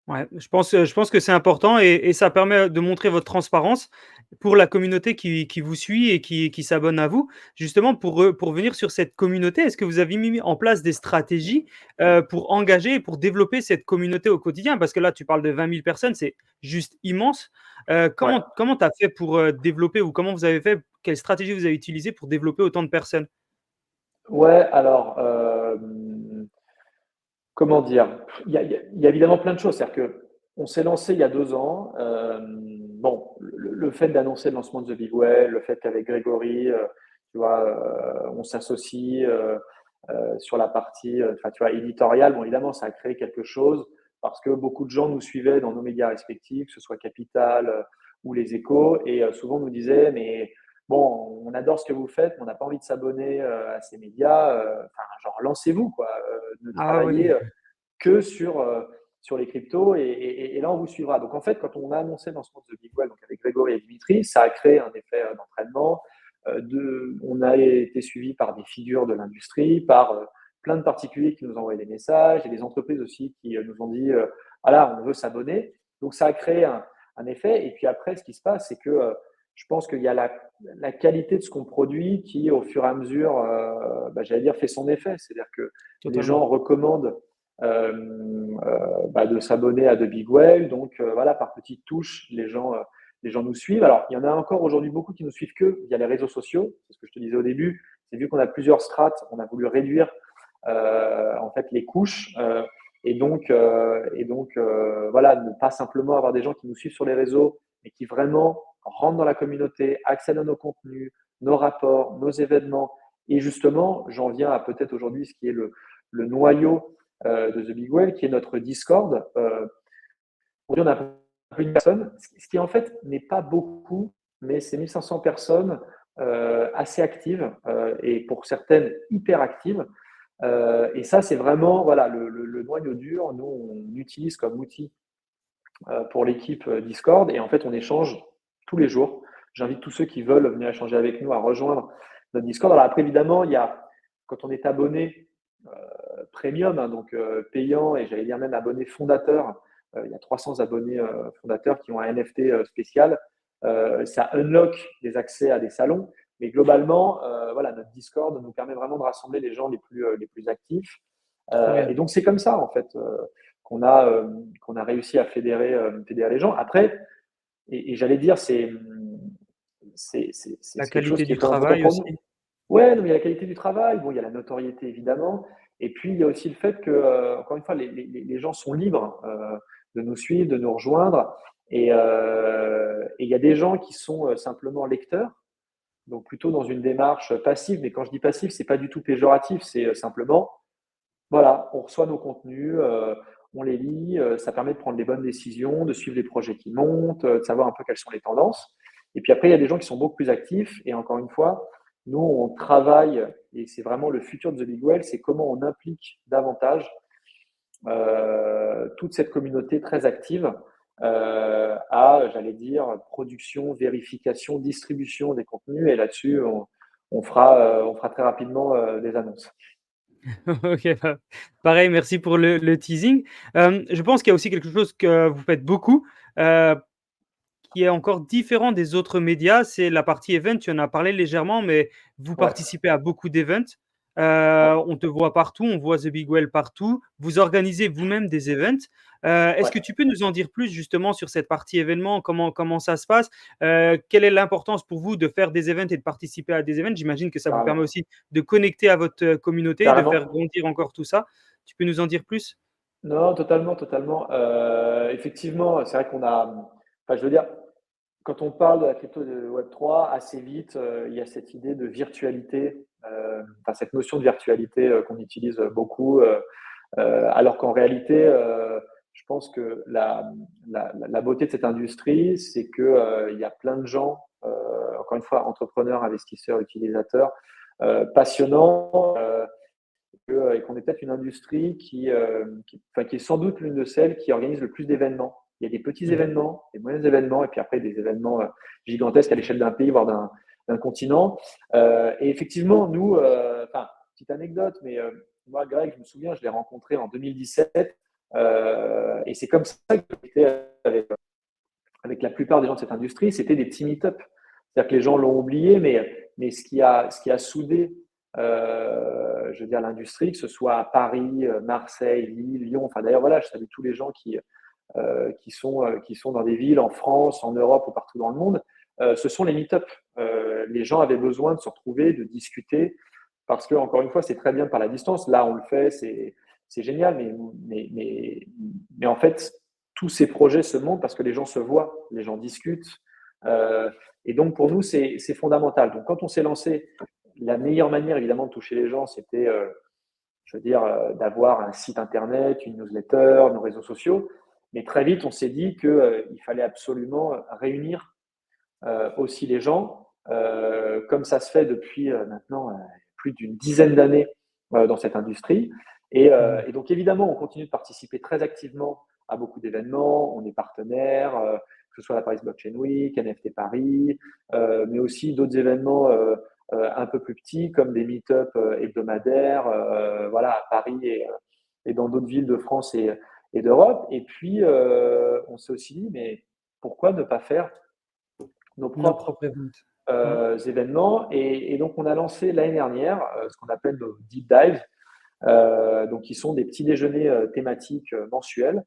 Ouais, je pense que c'est important et ça permet de montrer votre transparence pour la communauté qui vous suit et qui s'abonne à vous. Justement, pour venir sur cette communauté, est-ce que vous avez mis en place des stratégies, pour engager et pour développer cette communauté au quotidien? Parce que là, tu parles de 20 000 personnes, c'est juste immense. Ouais. Comment tu as fait pour, développer ou comment vous avez fait? Quelle stratégie vous avez utilisée pour développer autant de personnes? Ouais, alors, comment dire? Il y a évidemment plein de choses. C'est-à-dire qu'on s'est lancé il y a 2 ans. Bon, le fait d'annoncer le lancement de The Big Well, le fait qu'avec Grégory, tu vois, on s'associe, sur la partie, enfin, tu vois, éditoriale. Bon, évidemment, ça a créé quelque chose parce que beaucoup de gens nous suivaient dans nos médias respectifs, que ce soit Capital, ou Les Échos et souvent nous disaient: «Mais bon, on adore ce que vous faites, mais on n'a pas envie de s'abonner, à ces médias, enfin, genre lancez-vous quoi, ne Ah travaillez, oui. que sur les cryptos et là, on vous suivra. Donc, en fait, quand on a annoncé le lancement de The Big Well, donc avec Grégory et Dimitri, ça a créé un effet d'entraînement. On a été suivi par des figures de l'industrie, par plein de particuliers qui nous ont envoyé des messages et des entreprises aussi qui nous ont dit voilà, on veut s'abonner. Donc, ça a créé un effet. Et puis après, ce qui se passe, c'est que je pense qu'il y a la qualité de ce qu'on produit qui, au fur et à mesure, j'allais dire, fait son effet. C'est-à-dire que les Totalement. gens recommandent de s'abonner à The Big Well. Donc voilà, par petites touches, les gens nous suivent. Alors, il y en a encore aujourd'hui beaucoup qui nous suivent que via les réseaux sociaux. C'est ce que je te disais au début. C'est vu qu'on a plusieurs strates, on a voulu réduire en fait les couches. Voilà, ne pas simplement avoir des gens qui nous suivent sur les réseaux, mais qui vraiment rentrent dans la communauté, accèdent à nos contenus, nos rapports, nos événements. Et justement, j'en viens à peut-être aujourd'hui ce qui est le noyau de The Big Well, qui est notre Discord. Aujourd'hui, on a plus de personnes, ce qui en fait n'est pas beaucoup, mais c'est 1500 personnes assez actives et pour certaines hyper actives. Et ça, c'est vraiment voilà, le noyau dur. Nous, on utilise comme outil pour l'équipe Discord et en fait, on échange tous les jours. J'invite tous ceux qui veulent venir échanger avec nous à rejoindre notre Discord. Alors après, évidemment, il y a, quand on est abonné premium, hein, donc payant et j'allais dire même abonné fondateur, il y a 300 abonnés fondateurs qui ont un NFT spécial. Ça unlock des accès à des salons, mais globalement, voilà, notre Discord nous permet vraiment de rassembler les gens les plus actifs. Trop bien. Et donc c'est comme ça en fait qu'on a réussi à fédérer les gens. Après, et j'allais dire, c'est La quelque chose qualité qui est du pas important travail pour aussi. nous. Ouais, non, mais il y a la qualité du travail, bon, il y a la notoriété évidemment, et puis il y a aussi le fait que, encore une fois, les gens sont libres de nous suivre, de nous rejoindre, et il y a des gens qui sont simplement lecteurs, donc plutôt dans une démarche passive, mais quand je dis passif, c'est pas du tout péjoratif, c'est simplement, voilà, on reçoit nos contenus, on les lit, ça permet de prendre les bonnes décisions, de suivre les projets qui montent, de savoir un peu quelles sont les tendances. Et puis après, il y a des gens qui sont beaucoup plus actifs. Et encore une fois, nous, on travaille, et c'est vraiment le futur de The Big Well, c'est comment on implique davantage toute cette communauté très active j'allais dire, production, vérification, distribution des contenus. Et là-dessus, on fera très rapidement des annonces. OK, pareil, merci pour le teasing. Je pense qu'il y a aussi quelque chose que vous faites beaucoup, heu, qui est encore différent des autres médias, c'est la partie event. Tu en as parlé légèrement, mais vous Ouais, participez à beaucoup d'events. ouais, On te voit partout, on voit The Big Well partout. Vous organisez vous-même des events. Est-ce ouais, que tu peux nous en dire plus justement sur cette partie événement? Comment ça se passe? Quelle est l'importance pour vous de faire des events et de participer à des events? J'imagine que ça vous permet carrément. aussi de connecter à votre, communauté, de faire Carrément. grandir encore tout ça. Tu peux nous en dire plus? Non, totalement, totalement. Effectivement, c'est vrai qu'on a, enfin, je veux dire, quand on parle de la crypto de Web3, assez vite, il y a cette idée de virtualité, enfin, cette notion de virtualité qu'on utilise beaucoup, alors qu'en réalité, je pense que la beauté de cette industrie, c'est que il y a plein de gens, encore une fois, entrepreneurs, investisseurs, utilisateurs, passionnants, et qu'on est peut-être une industrie enfin, qui est sans doute l'une de celles qui organise le plus d'événements. Il y a des petits Mmh. événements, des moyens événements, et puis après des événements gigantesques à l'échelle d'un pays, voire d'un continent. Et effectivement, nous, enfin, petite anecdote, mais moi, Greg, je me souviens, je l'ai rencontré en 2017 et c'est comme ça que j'étais avec la plupart des gens de cette industrie, c'était des petits meet-up. C'est-à-dire que les gens l'ont oublié, mais ce qui a soudé, je veux dire, l'industrie, que ce soit à Paris, Marseille, Lille, Lyon, enfin d'ailleurs, voilà, je salue tous les gens qui sont dans des villes en France, en Europe ou partout dans le monde, ce sont les meet-up. Les gens avaient besoin de se retrouver, de discuter, parce que, encore une fois, c'est très bien par la distance. Là, on le fait, c'est génial, mais en fait, tous ces projets se montent parce que les gens se voient, les gens discutent. Euh, et donc, pour nous, c'est fondamental. Donc, quand on s'est lancé, la meilleure manière, évidemment, de toucher les gens, c'était, je veux dire, d'avoir un site internet, une newsletter, nos réseaux sociaux. Mais très vite, on s'est dit qu'il fallait absolument réunir aussi les gens, comme ça se fait depuis maintenant plus d'une dizaine d'années dans cette industrie. Mmh. Et donc, évidemment, on continue de participer très activement à beaucoup d'événements. On est partenaire, que ce soit la Paris Blockchain Week, NFT Paris, mais aussi d'autres événements un peu plus petits, comme des meet-up hebdomadaires, voilà, à Paris et dans d'autres villes de France et d'Europe. Et puis, on s'est aussi dit, mais pourquoi ne pas faire nos Nos propres propres events. Ouais. événements. Et donc, on a lancé l'année dernière ce qu'on appelle nos deep dives, donc qui sont des petits déjeuners thématiques mensuels.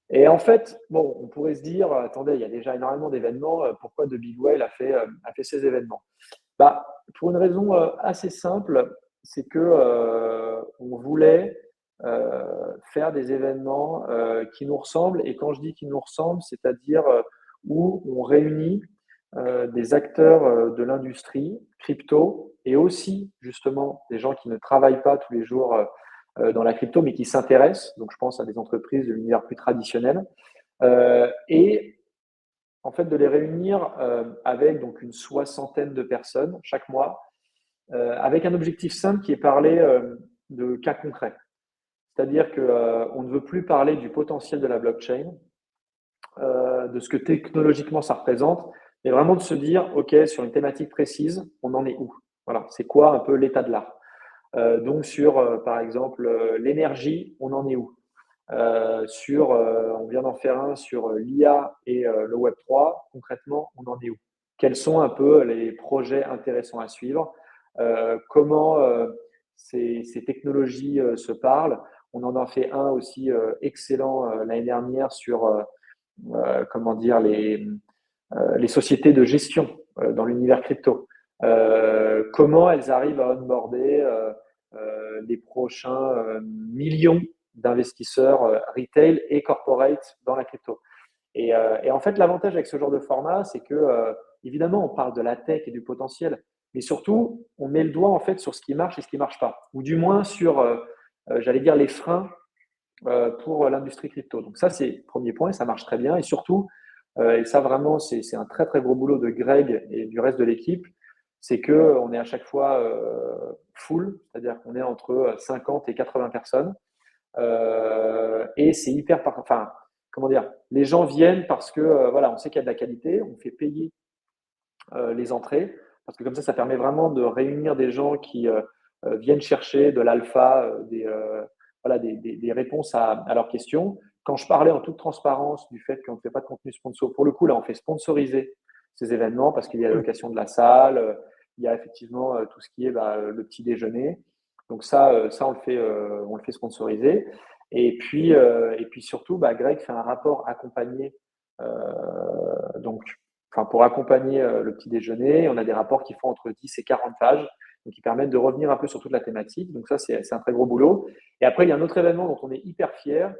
Et en fait, bon, on pourrait se dire, attendez, il y a déjà énormément d'événements, pourquoi The Big Whale a fait ces événements? Bah, pour une raison assez simple, c'est que on voulait faire des événements qui nous ressemblent. Et quand je dis qui nous ressemblent, c'est-à-dire où on réunit des acteurs de l'industrie crypto et aussi justement des gens qui ne travaillent pas tous les jours dans la crypto, mais qui s'intéressent. Donc, je pense à des entreprises de l'univers plus traditionnel. Et en fait, de les réunir avec donc une soixantaine de personnes chaque mois, avec un objectif simple qui est parler de cas concrets. C'est-à-dire qu'on ne veut plus parler du potentiel de la blockchain, de ce que technologiquement ça représente, mais vraiment de se dire, OK, sur une thématique précise, on en est où? Voilà, c'est quoi un peu l'état de l'art? Donc sur, par exemple, l'énergie, on en est où? On vient d'en faire un sur l'IA et le Web3. Concrètement, on en est où? Quels sont un peu les projets intéressants à suivre? Comment ces technologies se parlent? On en a fait un aussi excellent l'année dernière sur comment dire les sociétés de gestion dans l'univers crypto. Comment elles arrivent à onboarder les prochains millions d'investisseurs retail et corporate dans la crypto. Et en fait, l'avantage avec ce genre de format, c'est que évidemment, on parle de la tech et du potentiel, mais surtout, on met le doigt en fait sur ce qui marche et ce qui marche pas, ou du moins sur, j'allais dire, les freins pour l'industrie crypto. Donc ça, c'est le premier point, et ça marche très bien. Et surtout, et ça vraiment, c'est un très très gros boulot de Greg et du reste de l'équipe, c'est que on est à chaque fois full, c'est-à-dire qu'on est entre 50 et 80 personnes. Et c'est hyper, enfin, comment dire, les gens viennent parce que voilà, on sait qu'il y a de la qualité, on fait payer les entrées, parce que comme ça permet vraiment de réunir des gens qui viennent chercher de l'alpha, voilà, des réponses à leurs questions. Quand je parlais en toute transparence du fait qu'on ne fait pas de contenu sponsor, pour le coup, là, on fait sponsoriser ces événements parce qu'il y a la Cool. location de la salle, il y a effectivement tout ce qui est le petit déjeuner. Donc ça on le fait sponsoriser. Et puis surtout, Greg fait un rapport accompagné donc enfin, pour accompagner le petit déjeuner. On a des rapports qui font entre 10 et 40 pages, donc qui permettent de revenir un peu sur toute la thématique. Donc ça, c'est un très gros boulot. Et après, il y a un autre événement dont on est hyper fier.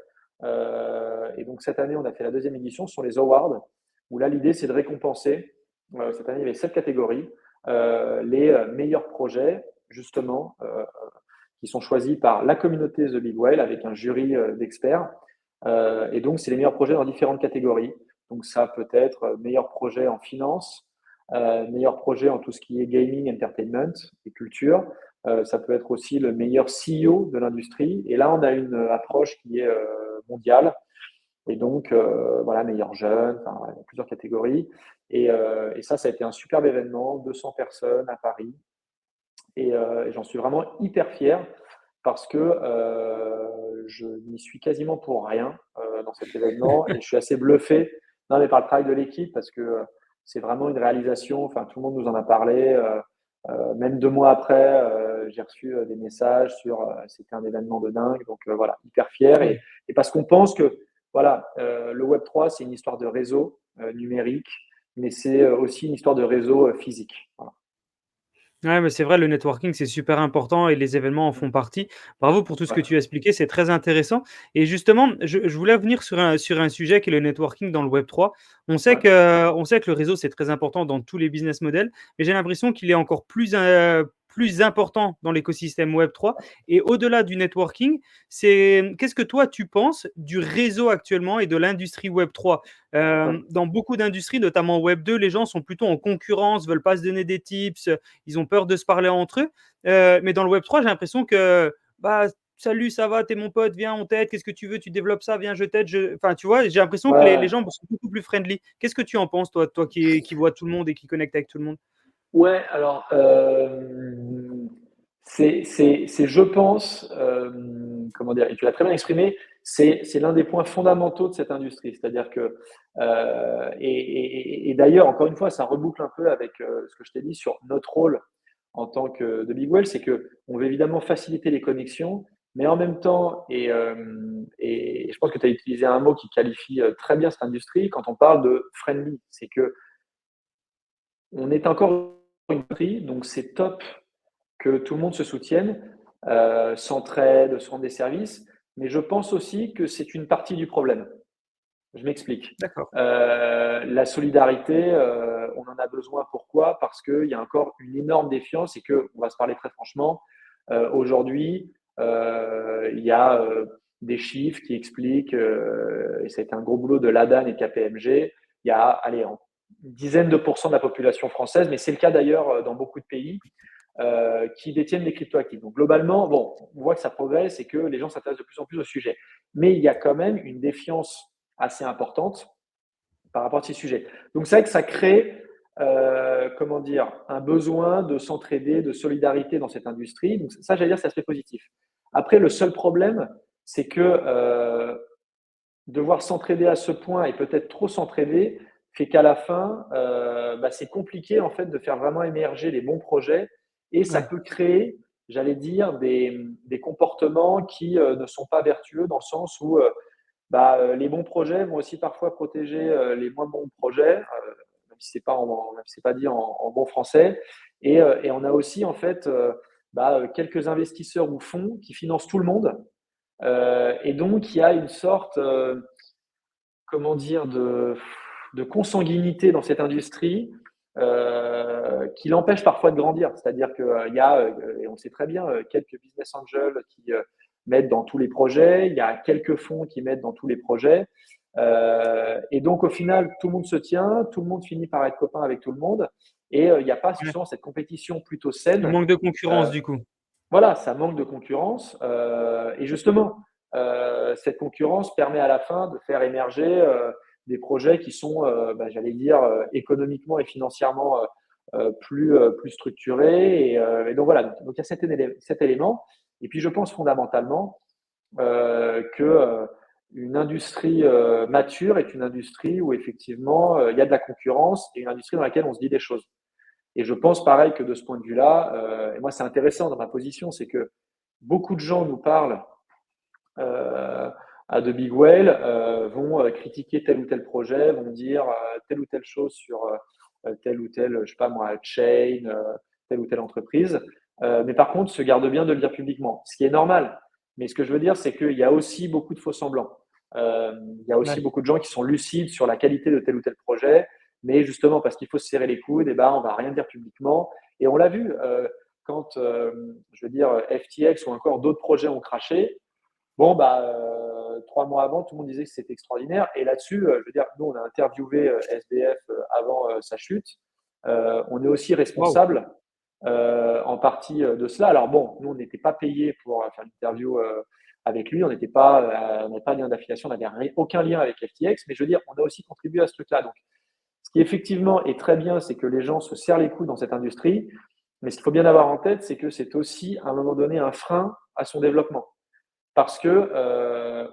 Et donc cette année, on a fait la deuxième édition, ce sont les awards, où là, l'idée, c'est de récompenser. Cette année, il y avait 7 catégories. Les meilleurs projets, justement, qui sont choisis par la communauté The Big Whale avec un jury d'experts. Et donc, c'est les meilleurs projets dans différentes catégories. Donc, ça peut être meilleur projet en finance, meilleur projet en tout ce qui est gaming, entertainment et culture. Ça peut être aussi le meilleur CEO de l'industrie. Et là, on a une approche qui est mondiale. Et donc, voilà, meilleur jeune, enfin, voilà, il y a plusieurs catégories. Et ça a été un superbe événement, 200 personnes à Paris. Et j'en suis vraiment hyper fier parce que je n'y suis quasiment pour rien dans cet événement et je suis assez bluffé non, mais par le travail de l'équipe parce que c'est vraiment une réalisation. Enfin, tout le monde nous en a parlé. Même 2 mois après, j'ai reçu des messages sur c'était un événement de dingue. Donc voilà, hyper fier et parce qu'on pense que voilà, le Web 3, c'est une histoire de réseau numérique, mais c'est aussi une histoire de réseau physique. Voilà. Ouais, mais c'est vrai, le networking, c'est super important et les événements en font partie. Bravo pour tout ce que Ouais, tu as expliqué, c'est très intéressant. Et justement, je voulais venir sur un sujet qui est le networking dans le Web3. ouais, On sait que le réseau, c'est très important dans tous les business models, mais j'ai l'impression qu'il est encore plus important dans l'écosystème Web3. Et au-delà du networking, qu'est-ce que toi, tu penses du réseau actuellement et de l'industrie Web3? ouais. Dans beaucoup d'industries, notamment Web2, les gens sont plutôt en concurrence, veulent pas se donner des tips, ils ont peur de se parler entre eux. Mais dans le Web 3, j'ai l'impression que bah, salut, ça va, t'es mon pote, viens, on t'aide, qu'est-ce que tu veux, tu développes ça, viens, je t'aide. Enfin, tu vois, j'ai l'impression que les Ouais, gens sont beaucoup plus friendly. Qu'est-ce que tu en penses, toi qui vois tout le monde et qui connecte avec tout le monde? ouais, alors, je pense, comment dire, et tu l'as très bien exprimé, c'est l'un des points fondamentaux de cette industrie. C'est-à-dire que, et d'ailleurs, encore une fois, ça reboucle un peu avec ce que je t'ai dit sur notre rôle en tant que de Big Well, c'est que on veut évidemment faciliter les connexions, mais en même temps, et je pense que tu as utilisé un mot qui qualifie très bien cette industrie quand on parle de friendly, c'est que on est encore une industrie, donc c'est top que tout le monde se soutienne, s'entraide, se rende des services, mais je pense aussi que c'est une partie du problème. Je m'explique. D'accord. La solidarité, on en a besoin. Pourquoi? Parce qu'il y a encore une énorme défiance et que, on va se parler très franchement, aujourd'hui, il y a des chiffres qui expliquent, et ça a été un gros boulot de l'ADAN et de KPMG, il y a, allez, une dizaine de pourcents de la population française, mais c'est le cas d'ailleurs dans beaucoup de pays, qui détiennent des cryptoactifs. Donc globalement, bon, on voit que ça progresse et que les gens s'intéressent de plus en plus au sujet. Mais il y a quand même une défiance assez importante par rapport à ces sujets. Donc c'est vrai que ça crée, comment dire, un besoin de s'entraider, de solidarité dans cette industrie. Donc ça, j'allais dire, c'est aspect positif. Après, le seul problème, c'est que devoir s'entraider à ce point et peut-être trop s'entraider fait qu'à la fin, bah, c'est compliqué en fait de faire vraiment émerger les bons projets et ça Ouais. peut créer, j'allais dire, des comportements qui ne sont pas vertueux dans le sens où bah, les bons projets vont aussi parfois protéger les moins bons projets, même si c'est pas, même si c'est pas dit en bon français. Et on a aussi en fait bah, quelques investisseurs ou fonds qui financent tout le monde. Et donc il y a une sorte, comment dire, de consanguinité dans cette industrie qui l'empêche parfois de grandir. C'est-à-dire qu'il y a, et on sait très bien, quelques business angels qui mettent dans tous les projets, il y a quelques fonds qui mettent dans tous les projets. Et donc, au final, tout le monde se tient, tout le monde finit par être copain avec tout le monde. Et il n'y a pas Ouais. justement cette compétition plutôt Le saine. manque de concurrence, Euh, du coup. voilà, ça manque de concurrence. Et justement, cette concurrence permet à la fin de faire émerger des projets qui sont, bah, j'allais dire, économiquement et financièrement plus structurés. Et donc voilà, donc il y a cet élément. Et puis je pense fondamentalement que une industrie mature est une industrie où effectivement il y a de la concurrence et une industrie dans laquelle on se dit des choses. Et je pense pareil que de ce point de vue-là, et moi c'est intéressant dans ma position, c'est que beaucoup de gens nous parlent à de Big Whale, vont critiquer tel ou tel projet, vont dire telle ou telle chose sur telle ou telle, je sais pas moi, chain, telle ou telle entreprise. Mais par contre, se garde bien de le dire publiquement, ce qui est normal. Mais ce que je veux dire, c'est qu'il y a aussi beaucoup de faux semblants. Il y a aussi Ouais. beaucoup de gens qui sont lucides sur la qualité de tel ou tel projet, mais justement parce qu'il faut se serrer les coudes, et ben on va rien dire publiquement. Et on l'a vu quand, je veux dire, FTX ou encore d'autres projets ont craché. Bon, bah, 3 mois avant, tout le monde disait que c'était extraordinaire. Et là-dessus, je veux dire, nous, on a interviewé SBF avant sa chute. On est aussi Waouh. responsable en partie de cela. Alors bon, nous, on n'était pas payé pour faire l'interview avec lui. On n'avait pas de lien d'affiliation, on n'avait aucun lien avec FTX. Mais je veux dire, on a aussi contribué à ce truc-là. Donc, ce qui effectivement est très bien, c'est que les gens se serrent les coudes dans cette industrie. Mais ce qu'il faut bien avoir en tête, c'est que c'est aussi, à un moment donné, un frein à son développement. Parce que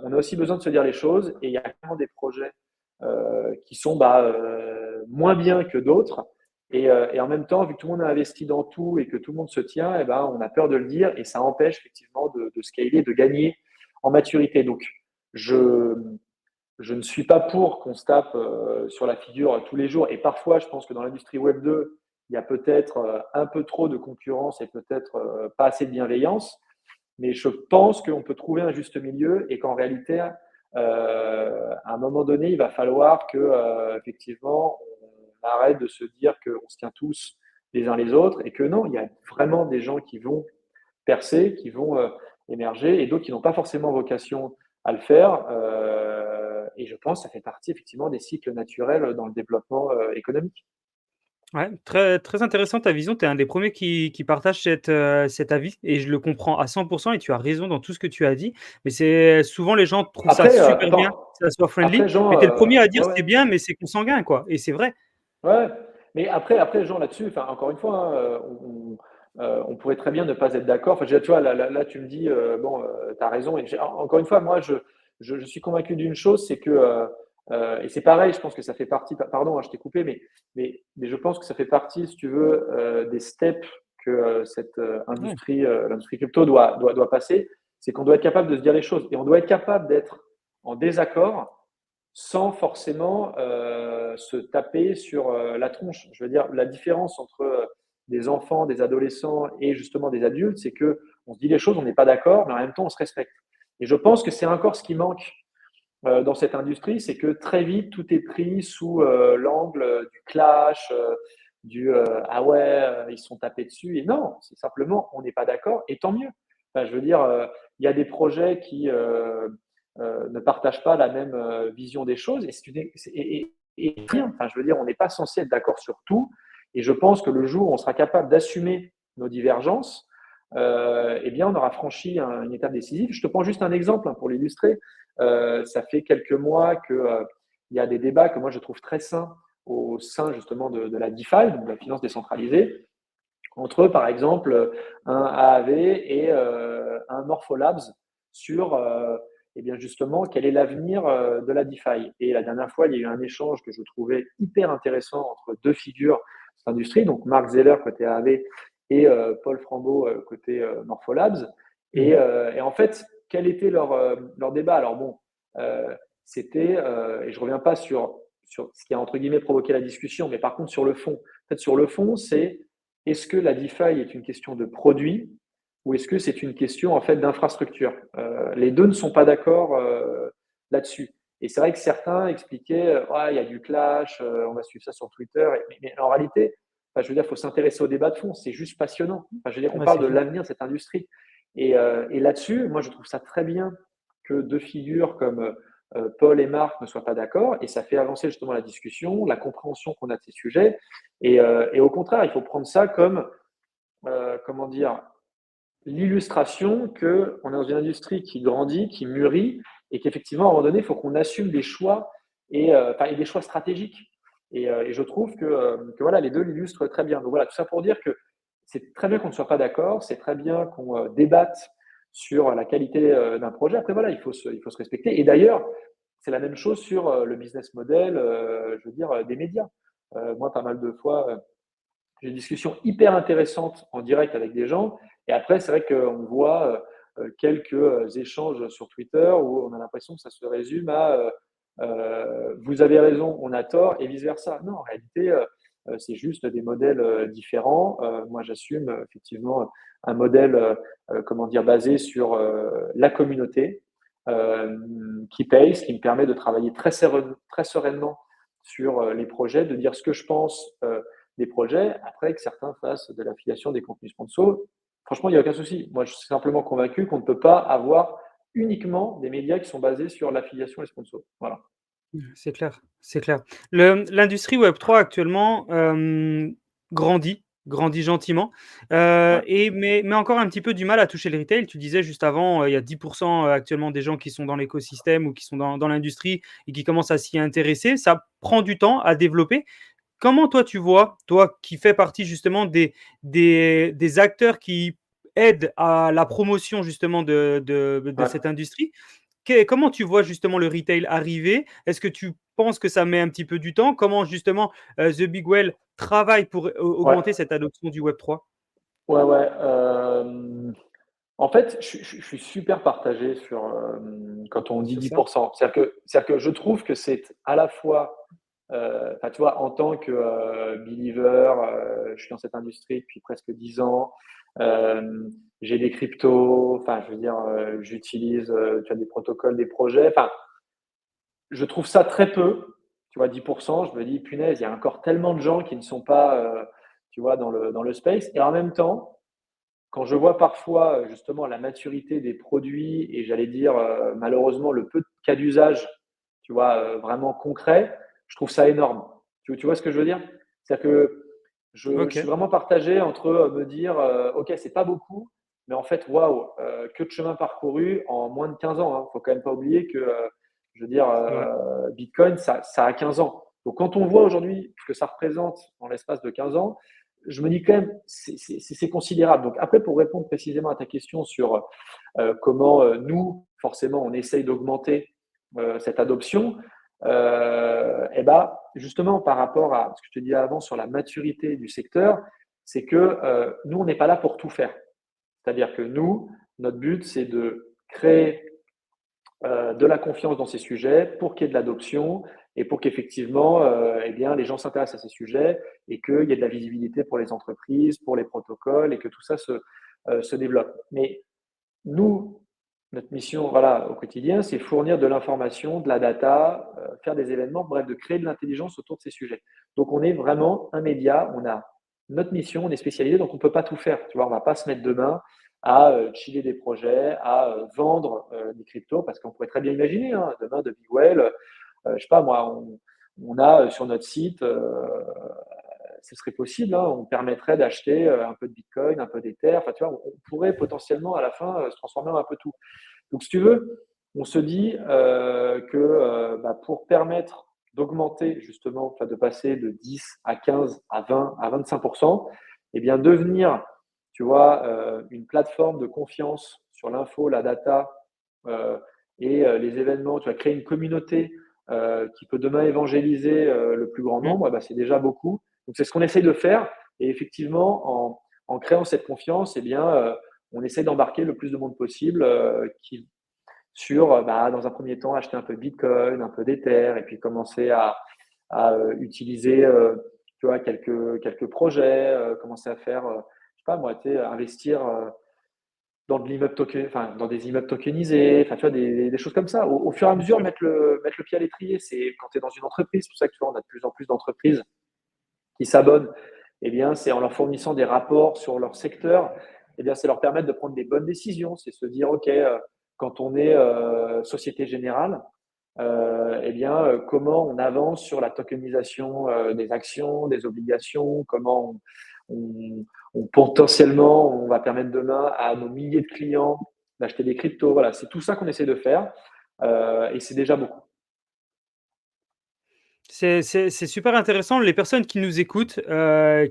on a aussi besoin de se dire les choses et il y a vraiment des projets qui sont moins bien que d'autres. Et en même temps, vu que tout le monde a investi dans tout et que tout le monde se tient, eh ben, on a peur de le dire et ça empêche effectivement de scaler, de gagner en maturité. Donc, je, je ne suis pas pour qu'on se tape sur la figure tous les jours. Et parfois, je pense que dans l'industrie Web 2, il y a peut-être un peu trop de concurrence et peut-être pas assez de bienveillance. Mais je pense qu'on peut trouver un juste milieu et qu'en réalité, à un moment donné, il va falloir que effectivement, on arrête de se dire qu'on se tient tous les uns les autres et que non, il y a vraiment des gens qui vont percer, qui vont émerger et d'autres qui n'ont pas forcément vocation à le faire. Et je pense que ça fait partie effectivement des cycles naturels dans le développement économique. Ouais, très très intéressant ta vision. Tu es un des premiers qui partage cet avis et je le comprends à 100 et tu as raison dans tout ce que tu as dit. Mais c'est souvent les gens trouvent ça Après, super bien, attends, que ça soit après friendly, mais Jean, tu es le premier à dire: ouais, «C'est ouais. bien, mais c'est consanguin, quoi» et c'est vrai. Ouais, mais après, Jean, là-dessus, enfin, encore une fois, hein, on pourrait très bien ne pas être d'accord. Enfin, tu vois, là, tu me dis, bon, tu as raison. Et encore une fois, moi, je suis convaincu d'une chose, c'est que, et c'est pareil, je pense que ça fait partie, pardon, hein, je t'ai coupé, mais je pense que ça fait partie, si tu veux, des steps que cette Ouais, industrie, l'industrie crypto doit passer. C'est qu'on doit être capable de se dire les choses. Et on doit être capable d'être en désaccord sans forcément se taper sur la tronche. Je veux dire, la différence entre des enfants, des adolescents et justement des adultes, c'est que on se dit les choses, on n'est pas d'accord, mais en même temps, on se respecte. Et je pense que c'est encore ce qui manque dans cette industrie, c'est que très vite, tout est pris sous l'angle du clash, ah ouais, ils se sont tapés dessus. Et non, c'est simplement, on n'est pas d'accord, et tant mieux. Enfin, je veux dire, il y a des projets qui ne partagent pas la même vision des choses, et rien. Enfin, je veux dire, on n'est pas censé être d'accord sur tout. Et je pense que le jour où on sera capable d'assumer nos divergences, eh bien, on aura franchi une étape décisive. Je te prends juste un exemple hein, pour l'illustrer. Ça fait quelques mois qu'il y a des débats que moi je trouve très sains au sein justement de la DeFi, donc de la finance décentralisée, entre par exemple un AAV et un Morpholabs sur eh bien justement quel est l'avenir de la DeFi. Et la dernière fois, il y a eu un échange que je trouvais hyper intéressant entre deux figures de cette industrie, donc Marc Zeller côté AAV et Paul Frambeau côté Morpholabs. mmh. Et en fait, quel était leur débat? Alors bon, c'était, et je reviens pas sur ce qui a entre guillemets provoqué la discussion, mais par contre sur le fond. En fait, sur le fond, c'est est-ce que la DeFi est une question de produit ou est-ce que c'est une question en fait d'infrastructure? Les deux ne sont pas d'accord là-dessus. Et c'est vrai que certains expliquaient, ah, il y a du clash, on va suivre ça sur Twitter. Mais en réalité, enfin, je veux dire, il faut s'intéresser au débat de fond. C'est juste passionnant. Enfin, je veux dire, on Ouais, parle c'est de clair. l'avenir de cette industrie. Et là-dessus, moi, je trouve ça très bien que deux figures comme Paul et Marc ne soient pas d'accord. Et ça fait avancer justement la discussion, la compréhension qu'on a de ces sujets. Et au contraire, il faut prendre ça comme, comment dire, l'illustration qu'on est dans une industrie qui grandit, qui mûrit, et qu'effectivement, à un moment donné, il faut qu'on assume des choix et des choix stratégiques. Et je trouve que voilà, les deux l'illustrent très bien. Donc voilà, tout ça pour dire que c'est très bien qu'on ne soit pas d'accord, c'est très bien qu'on débatte sur la qualité d'un projet. Après, voilà, il faut se respecter. Et d'ailleurs, c'est la même chose sur le business model, je veux dire, des médias. Moi, pas mal de fois, j'ai des discussions hyper intéressantes en direct avec des gens. Et après, c'est vrai qu'on voit quelques échanges sur Twitter où on a l'impression que ça se résume à vous avez raison, on a tort, et vice-versa. Non, en réalité, c'est juste des modèles différents. Moi, j'assume effectivement un modèle comment dire, basé sur la communauté qui paye, ce qui me permet de travailler très sereinement sur les projets, de dire ce que je pense des projets. Après, que certains fassent de l'affiliation des contenus sponsors, franchement, il n'y a aucun souci. Moi, je suis simplement convaincu qu'on ne peut pas avoir uniquement des médias qui sont basés sur l'affiliation et les sponsors. Voilà. C'est clair, c'est clair. L'industrie Web3 actuellement, grandit gentiment, Ouais. et mais encore un petit peu du mal à toucher le retail. Tu disais juste avant, il y a 10 actuellement des gens qui sont dans l'écosystème ou qui sont dans l'industrie et qui commencent à s'y intéresser. Ça prend du temps à développer. comment toi tu vois, toi qui fais partie justement des acteurs qui aident à la promotion justement de Ouais, cette industrie, comment tu vois justement le retail arriver? Est-ce que tu penses que ça met un petit peu du temps? Comment justement The Big Well travaille pour ouais, augmenter cette adoption du Web3? ouais, ouais. En fait, je suis super partagé sur quand on dit Sur ça? 10%. C'est-à-dire que je trouve que c'est à la fois, enfin, tu vois, en tant que believer, je suis dans cette industrie depuis presque 10 ans. Euh, j'ai des cryptos, enfin, je veux dire, j'utilise tu vois, des protocoles, des projets. Enfin, je trouve ça très peu. Tu vois, 10%, je me dis, punaise, il y a encore tellement de gens qui ne sont pas, tu vois, dans le space. Et en même temps, quand je vois parfois justement la maturité des produits et j'allais dire malheureusement le peu de cas d'usage, tu vois, vraiment concret, je trouve ça énorme. Tu vois ce que je veux dire? C'est-à-dire que je suis OK. vraiment partagé entre me dire ok, c'est pas beaucoup, mais en fait, waouh, que de chemin parcouru en moins de 15 ans. Hein. Faut quand même pas oublier que, je veux dire, C'est vrai. Bitcoin, ça a 15 ans. Donc quand on voit aujourd'hui ce que ça représente dans l'espace de 15 ans, je me dis quand même, c'est considérable. Donc après, pour répondre précisément à ta question sur comment nous, forcément, on essaye d'augmenter cette adoption, et ben, justement, par rapport à ce que je te disais avant sur la maturité du secteur, c'est que nous, on n'est pas là pour tout faire. C'est-à-dire que nous, notre but, c'est de créer de la confiance dans ces sujets pour qu'il y ait de l'adoption et pour qu'effectivement, eh bien, les gens s'intéressent à ces sujets et qu'il y ait de la visibilité pour les entreprises, pour les protocoles et que tout ça se développe. Mais nous, notre mission, voilà, au quotidien, c'est fournir de l'information, de la data, faire des événements, bref, de créer de l'intelligence autour de ces sujets. Donc, on est vraiment un média, on a notre mission, on est spécialisé, donc on ne peut pas tout faire. Tu vois, on ne va pas se mettre demain à chiller des projets, à vendre des cryptos, parce qu'on pourrait très bien imaginer, hein, demain, de Big Well, je sais pas moi, on a sur notre site, ce serait possible, hein, on permettrait d'acheter un peu de Bitcoin, un peu d'Ether, enfin, tu vois, on pourrait potentiellement à la fin se transformer en un peu tout. Donc, si tu veux, on se dit que bah, pour permettre d'augmenter justement, enfin, de passer de 10 à 15 à 20 à 25%, eh bien devenir, tu vois, une plateforme de confiance sur l'info, la data euh, et les événements, tu vas créer une communauté qui peut demain évangéliser le plus grand Mmh. nombre, eh ben, c'est déjà beaucoup. Donc c'est ce qu'on essaye de faire. Et effectivement, en créant cette confiance, eh bien, on essaie d'embarquer le plus de monde possible sur, bah, dans un premier temps, acheter un peu de Bitcoin, un peu d'Ether, et puis commencer à utiliser tu vois, quelques projets, commencer à faire, je sais pas moi, tu sais, investir dans de l'immeuble token, enfin, dans des immeubles tokenisés, enfin, tu vois, des choses comme ça. Au fur et à Bien mesure, sûr. mettre le pied à l'étrier. C'est quand tu es dans une entreprise, c'est pour ça que tu vois, on a de plus en plus d'entreprises qui s'abonnent, eh bien, c'est en leur fournissant des rapports sur leur secteur, eh bien, c'est leur permettre de prendre des bonnes décisions. C'est se dire, OK, quand on est Société Générale, eh bien, comment on avance sur la tokenisation des actions, des obligations, comment potentiellement on va permettre demain à nos milliers de clients d'acheter des cryptos. Voilà, c'est tout ça qu'on essaie de faire et c'est déjà beaucoup. C'est super intéressant. Les personnes qui nous écoutent,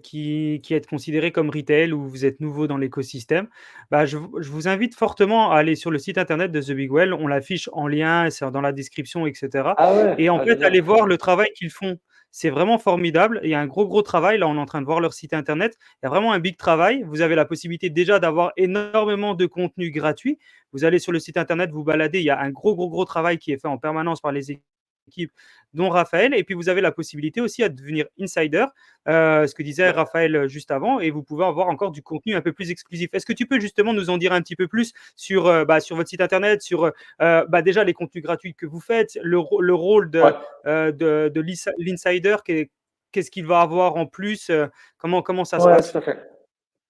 qui êtes considérées comme retail ou vous êtes nouveau dans l'écosystème, bah, je vous invite fortement à aller sur le site internet de The Big Well. On l'affiche en lien, c'est dans la description et cetera Ah ouais, et en ah, fait, allez génial. voir le travail qu'ils font. C'est vraiment formidable. Il y a un gros, gros travail. Là, on est en train de voir leur site internet. Il y a vraiment un big travail. Vous avez la possibilité déjà d'avoir énormément de contenu gratuit. Vous allez sur le site internet, vous baladez. Il y a un gros, gros, gros travail qui est fait en permanence par les équipes dont Raphaël. Et puis vous avez la possibilité aussi à devenir insider, ce que disait Ouais, Raphaël juste avant, et vous pouvez avoir encore du contenu un peu plus exclusif. Est-ce que tu peux justement nous en dire un petit peu plus sur, sur votre site internet, sur déjà les contenus gratuits que vous faites, le rôle ouais, de l'insider, qu'est-ce qu'il va avoir en plus, comment ça se ouais, tout passe? à fait.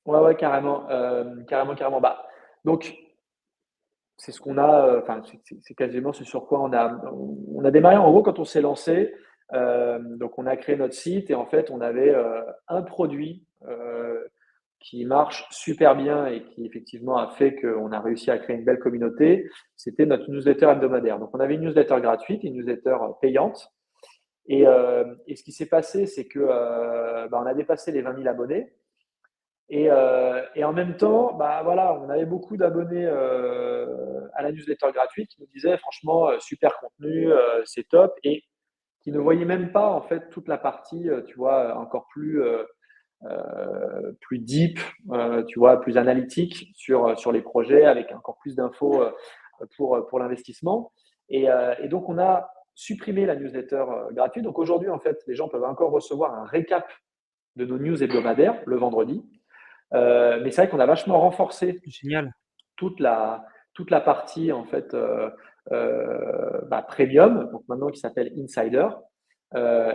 Ouais, ouais, carrément, carrément, carrément. Bah, donc, c'est ce qu'on a, enfin, c'est quasiment ce sur quoi on a démarré. En gros, quand on s'est lancé, donc on a créé notre site et en fait, on avait un produit qui marche super bien et qui effectivement a fait qu'on a réussi à créer une belle communauté. C'était notre newsletter hebdomadaire. Donc, on avait une newsletter gratuite et une newsletter payante. Et ce qui s'est passé, c'est que on a dépassé les 20 000 abonnés. Et en même temps, voilà, on avait beaucoup d'abonnés à la newsletter gratuite qui nous disaient franchement, super contenu, c'est top, et qui ne voyaient même pas en fait toute la partie, tu vois, encore plus deep, tu vois, plus analytique sur les projets, avec encore plus d'infos pour l'investissement. Et donc, on a supprimé la newsletter gratuite. Donc aujourd'hui, en fait, les gens peuvent encore recevoir un récap de nos news hebdomadaires le vendredi. Mais c'est vrai qu'on a vachement renforcé Génial. toute la, toute la partie en fait premium, donc maintenant qui s'appelle Insider.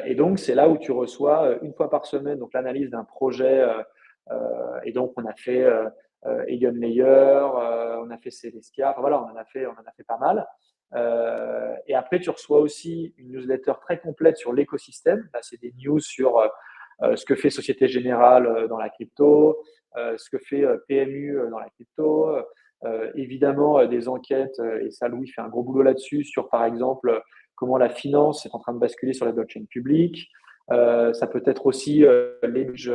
Et donc c'est là où tu reçois une fois par semaine donc l'analyse d'un projet. Et donc on a fait Egon Meyer, on a fait Celestia, enfin voilà, on en a fait pas mal. Et après tu reçois aussi une newsletter très complète sur l'écosystème. Là c'est des news sur ce que fait Société Générale dans la crypto, ce que fait PMU dans la crypto, évidemment des enquêtes, et ça Louis fait un gros boulot là-dessus, sur par exemple comment la finance est en train de basculer sur la blockchain publique. Ça peut être aussi l'edge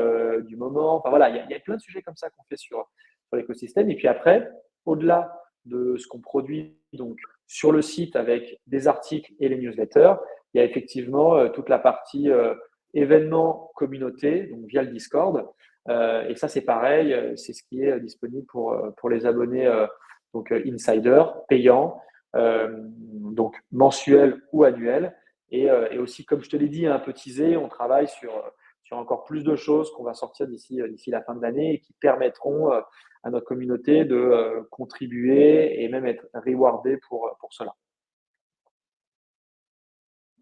du moment. Enfin voilà, il y a plein de sujets comme ça qu'on fait sur l'écosystème. Et puis après, au-delà de ce qu'on produit donc sur le site avec des articles et les newsletters, il y a effectivement toute la partie événements communauté, donc via le Discord. Et ça, c'est pareil, c'est ce qui est disponible pour les abonnés donc Insider, payants, donc mensuel ou annuel. Et aussi, comme je te l'ai dit, un peu teasé, on travaille sur encore plus de choses qu'on va sortir d'ici la fin de l'année et qui permettront à notre communauté de contribuer et même être rewardé pour cela.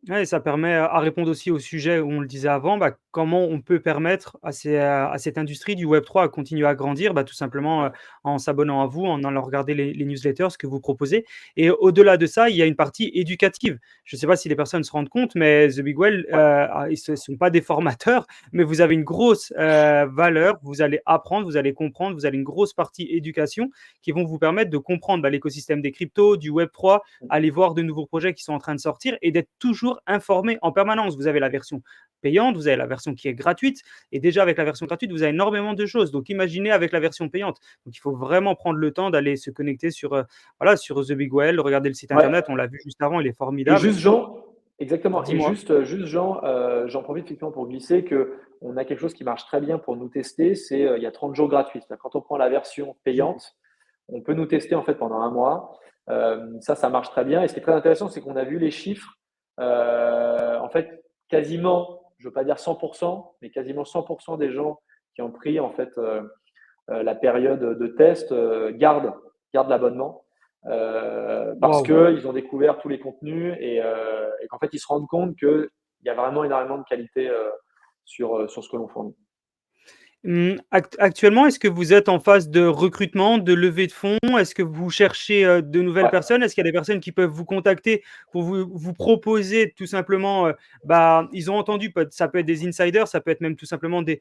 Ouais, ça permet à répondre aussi au sujet où on le disait avant, comment on peut permettre à cette industrie du Web3 à continuer à grandir, tout simplement, en s'abonnant à vous, en allant regarder les newsletters, ce que vous proposez. Et au-delà de ça, il y a une partie éducative. Je ne sais pas si les personnes se rendent compte, mais The Big Well, ils ne sont pas des formateurs, mais vous avez une grosse valeur, vous allez apprendre, vous allez comprendre, vous avez une grosse partie éducation qui vont vous permettre de comprendre l'écosystème des cryptos, du Web3, aller voir de nouveaux projets qui sont en train de sortir et d'être toujours informé en permanence. Vous avez la version payante, vous avez la version qui est gratuite, et déjà avec la version gratuite, vous avez énormément de choses. Donc imaginez avec la version payante. Donc il faut vraiment prendre le temps d'aller se connecter sur The Big Well, regarder le site Ouais. internet, on l'a vu juste avant, il est Et formidable. juste Jean, exactement. Et Dis-moi. juste Jean, j'en profite effectivement pour glisser que on a quelque chose qui marche très bien pour nous tester. C'est il y a 30 jours gratuits. Quand on prend la version payante, on peut nous tester en fait pendant un mois. Ça marche très bien. Et ce qui est très intéressant, c'est qu'on a vu les chiffres. En fait, quasiment, je ne veux pas dire 100%, mais quasiment 100% des gens qui ont pris en fait la période de test gardent l'abonnement parce Waouh. qu'ils ont découvert tous les contenus et qu'en fait, ils se rendent compte qu'il y a vraiment énormément de qualité sur ce que l'on fournit. Actuellement, est-ce que vous êtes en phase de recrutement, de levée de fonds? Est-ce que vous cherchez de nouvelles Ouais, personnes? Est-ce qu'il y a des personnes qui peuvent vous contacter pour vous proposer tout simplement, ils ont entendu, ça peut être des insiders, ça peut être même tout simplement des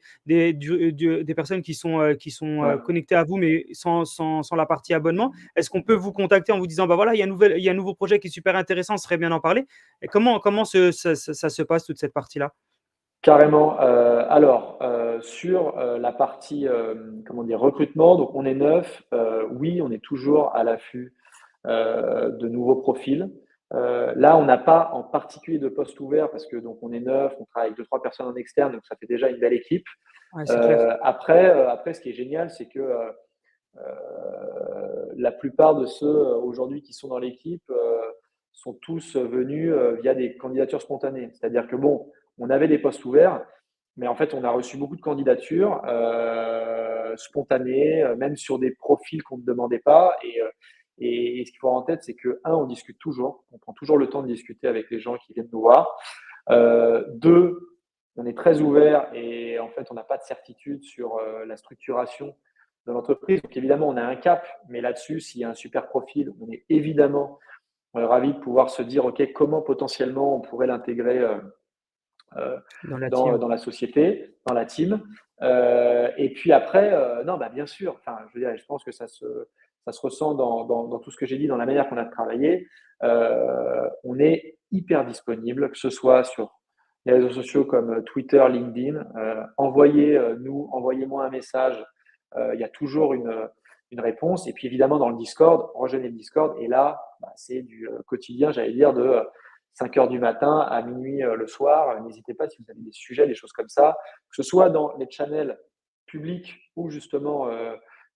personnes qui sont ouais. connectées à vous, mais sans la partie abonnement. Est-ce qu'on peut vous contacter en vous disant, voilà, il y a un nouveau projet qui est super intéressant, ce serait bien d'en parler? Et comment ça se passe, toute cette partie-là? Carrément. Alors, sur la partie comment dire, recrutement, donc on est neuf. Oui, on est toujours à l'affût de nouveaux profils. Là, on n'a pas en particulier de poste ouvert parce que donc on est neuf, on travaille avec deux, trois personnes en externe, donc ça fait déjà une belle équipe. Ouais, c'est clair. Après, ce qui est génial, c'est que la plupart de ceux aujourd'hui qui sont dans l'équipe sont tous venus via des candidatures spontanées. C'est-à-dire que bon, on avait des postes ouverts, mais en fait, on a reçu beaucoup de candidatures spontanées, même sur des profils qu'on ne demandait pas. Et ce qu'il faut avoir en tête, c'est que, un, on discute toujours, on prend toujours le temps de discuter avec les gens qui viennent nous voir. Deux, on est très ouvert et en fait, on n'a pas de certitude sur la structuration de l'entreprise. Donc évidemment, on a un cap, mais là-dessus, s'il y a un super profil, on est évidemment ravi de pouvoir se dire, OK, comment potentiellement on pourrait l'intégrer Dans la team. dans la société, dans la team. Et puis après, non, bien sûr, enfin, je veux dire, je pense que ça se ressent dans tout ce que j'ai dit, dans la manière qu'on a travaillé. On est hyper disponible, que ce soit sur les réseaux sociaux comme Twitter, LinkedIn. Envoyez-moi un message. Il y a toujours une réponse. Et puis évidemment, dans le Discord, rejoignez le Discord. Et là, bah, c'est du quotidien, j'allais dire, de 5 heures du matin à minuit le soir. N'hésitez pas si vous avez des sujets, des choses comme ça, que ce soit dans les channels publics ou justement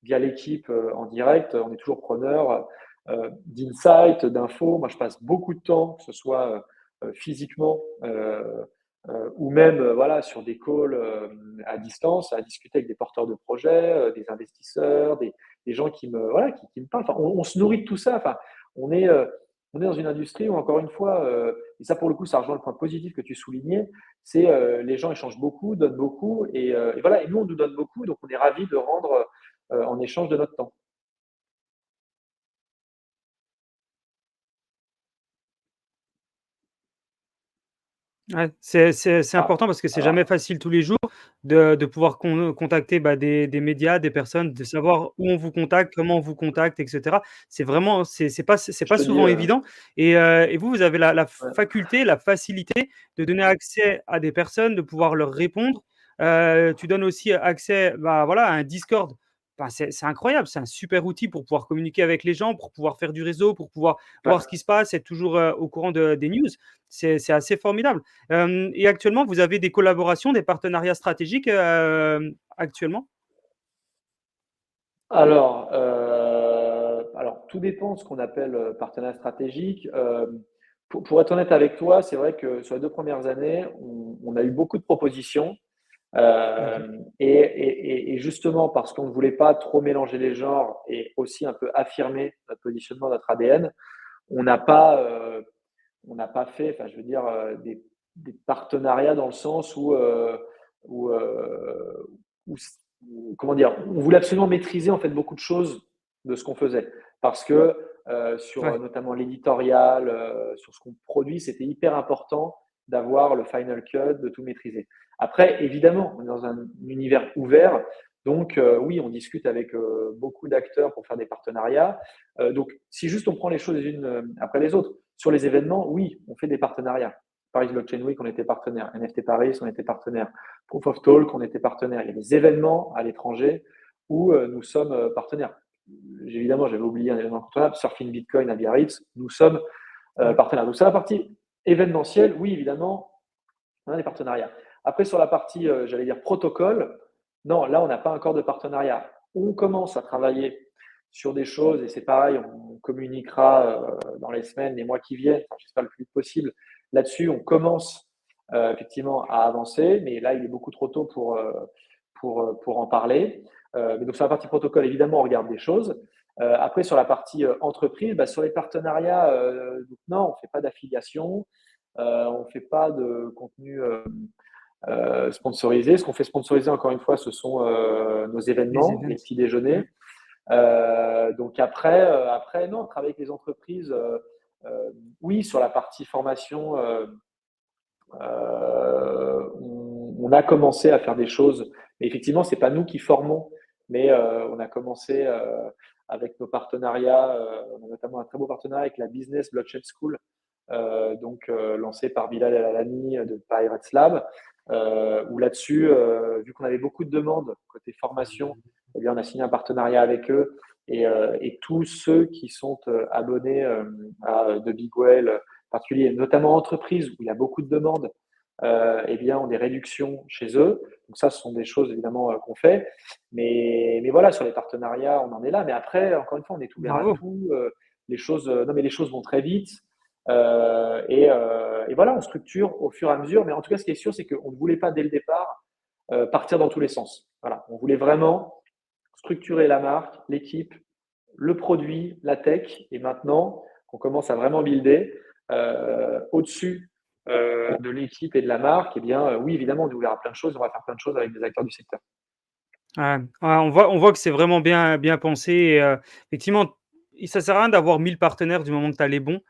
via l'équipe en direct. On est toujours preneur d'insights, d'infos. Moi, je passe beaucoup de temps, que ce soit physiquement ou même voilà, sur des calls à distance, à discuter avec des porteurs de projets, des investisseurs, des gens voilà, qui me parlent. Enfin, on se nourrit de tout ça. Enfin, on est, euh, on est dans une industrie où, encore une fois, et ça pour le coup, ça rejoint le point positif que tu soulignais, c'est les gens échangent beaucoup, donnent beaucoup, et voilà, et nous, on nous donne beaucoup, donc on est ravis de rendre en échange de notre temps. Ouais, c'est Ah, important parce que c'est jamais alors, facile tous les jours de pouvoir contacter, bah, des médias, des personnes, de savoir où on vous contacte, comment on vous contacte et cetera. C'est vraiment c'est je pas te dis, souvent évident et vous, vous avez la ouais. faculté, la facilité de donner accès à des personnes, de pouvoir leur répondre. Tu donnes aussi accès, bah, voilà, à un Discord. Bah, c'est incroyable, c'est un super outil pour pouvoir communiquer avec les gens, pour pouvoir faire du réseau, pour pouvoir voir ce Ouais. qui se passe, être toujours, au courant des news. C'est assez formidable. Et actuellement, vous avez des collaborations, des partenariats stratégiques, actuellement? Alors, tout dépend de ce qu'on appelle partenariat stratégique. Pour être honnête avec toi, c'est vrai que sur les 2 premières années, on a eu beaucoup de propositions. OK. Et justement, parce qu'on ne voulait pas trop mélanger les genres et aussi un peu affirmer notre positionnement, notre ADN, on n'a pas, on n'a pas fait, enfin, je veux dire, des partenariats dans le sens où, où comment dire, on voulait absolument maîtriser en fait beaucoup de choses de ce qu'on faisait, parce que sur Ouais. notamment l'éditorial, sur ce qu'on produit, c'était hyper important d'avoir le final cut, de tout maîtriser. Après, évidemment, on est dans un univers ouvert, donc oui, on discute avec beaucoup d'acteurs pour faire des partenariats. Donc, si juste on prend les choses les unes après les autres, sur les événements, oui, on fait des partenariats. Paris Blockchain Week, on était partenaire. NFT Paris, on était partenaire. Proof of Talk, on était partenaire. Il y a des événements à l'étranger où nous sommes partenaires. Évidemment, j'avais oublié un événement incontournable, Surfing Bitcoin à Biarritz, nous sommes Ouais. partenaires. Donc, sur la partie événementielle, oui, évidemment, on a des partenariats. Après, sur la partie, j'allais dire, protocole, non, là, on n'a pas encore de partenariat. On commence à travailler sur des choses et c'est pareil, on communiquera dans les semaines, les mois qui viennent, enfin, j'espère le plus vite possible. Là-dessus, on commence effectivement à avancer, mais là, il est beaucoup trop tôt pour en parler. Mais donc, sur la partie protocole, évidemment, on regarde des choses. Après, sur la partie entreprise, bah, sur les partenariats, donc, non, on ne fait pas d'affiliation, on ne fait pas de contenu sponsorisé. Ce qu'on fait sponsoriser, encore une fois, ce sont nos Les événements, les events. petits Mmh. déjeuners. Donc après, non, travailler avec les entreprises, oui, sur la partie formation, on a commencé à faire des choses, mais effectivement, c'est pas nous qui formons, mais on a commencé avec nos partenariats. On a notamment un très beau partenariat avec la Business Blockchain School, donc lancé par Bilal El Alani de Pirates Lab, où là-dessus, vu qu'on avait beaucoup de demandes côté formation, eh bien, on a signé un partenariat avec eux et tous ceux qui sont abonnés à The Big Whale, particulier, notamment entreprises où il y a beaucoup de demandes, eh bien, ont des réductions chez eux. Donc ça, ce sont des choses évidemment qu'on fait. Mais voilà, sur les partenariats, on en est là. Mais après, encore une fois, on est ouvert à Bravo. tout. Non, mais les choses vont très vite. Et voilà, on structure au fur et à mesure. Mais en tout cas, ce qui est sûr, c'est qu'on ne voulait pas dès le départ partir dans tous les sens. Voilà, on voulait vraiment structurer la marque, l'équipe, le produit, la tech, et maintenant qu'on commence à vraiment builder au-dessus de l'équipe et de la marque, eh bien oui, évidemment, on est ouvert à plein de choses, on va faire plein de choses avec des acteurs du secteur. Ouais, ouais, on voit que c'est vraiment bien pensé et effectivement, ça sert à rien d'avoir 1000 partenaires du moment que tu as les bons.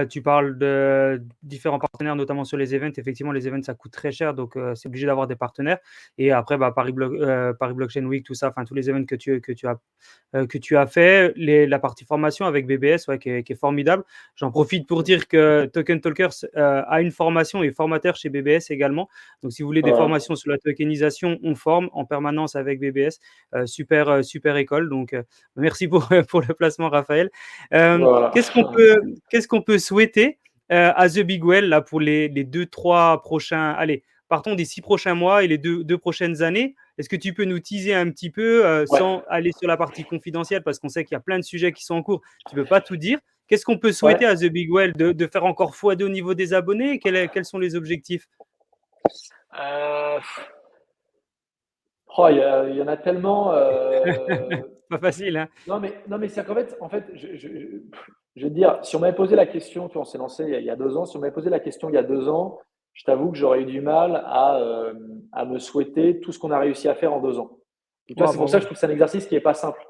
Tu parles de différents partenaires, notamment sur les events. Effectivement, les events, ça coûte très cher, donc c'est obligé d'avoir des partenaires. Et après, bah, Paris Blockchain Week, tout ça, enfin tous les events que tu as fait, la partie formation avec BBS, ouais, qui est formidable. J'en profite pour dire que Token Talkers a une formation et est formateur chez BBS également. Donc, si vous voulez des Voilà. formations sur la tokenisation, on forme en permanence avec BBS. Super école. Donc, merci pour, pour le placement, Raphaël. Voilà. Qu'est-ce qu'on peut souhaiter à The Big Well là, pour les 2-3 prochains. Allez, partons des 6 prochains mois et les deux prochaines années. Est-ce que tu peux nous teaser un petit peu Ouais, sans aller sur la partie confidentielle parce qu'on sait qu'il y a plein de sujets qui sont en cours, tu ne peux pas tout dire. Qu'est-ce qu'on peut souhaiter ouais. à The Big Well de faire encore x2 au niveau des abonnés? Quels sont les objectifs? Euh, il y en a tellement. Pas facile, hein. Non, mais c'est qu'en fait, je vais te dire, si on m'avait posé la question, tu vois, on s'est lancé il y a 2 ans, si on m'avait posé la question il y a 2 ans, je t'avoue que j'aurais eu du mal à me souhaiter tout ce qu'on a réussi à faire en 2 ans. Et toi, Ouais, c'est pour ça que bravo. je trouve que c'est un exercice qui n'est pas simple.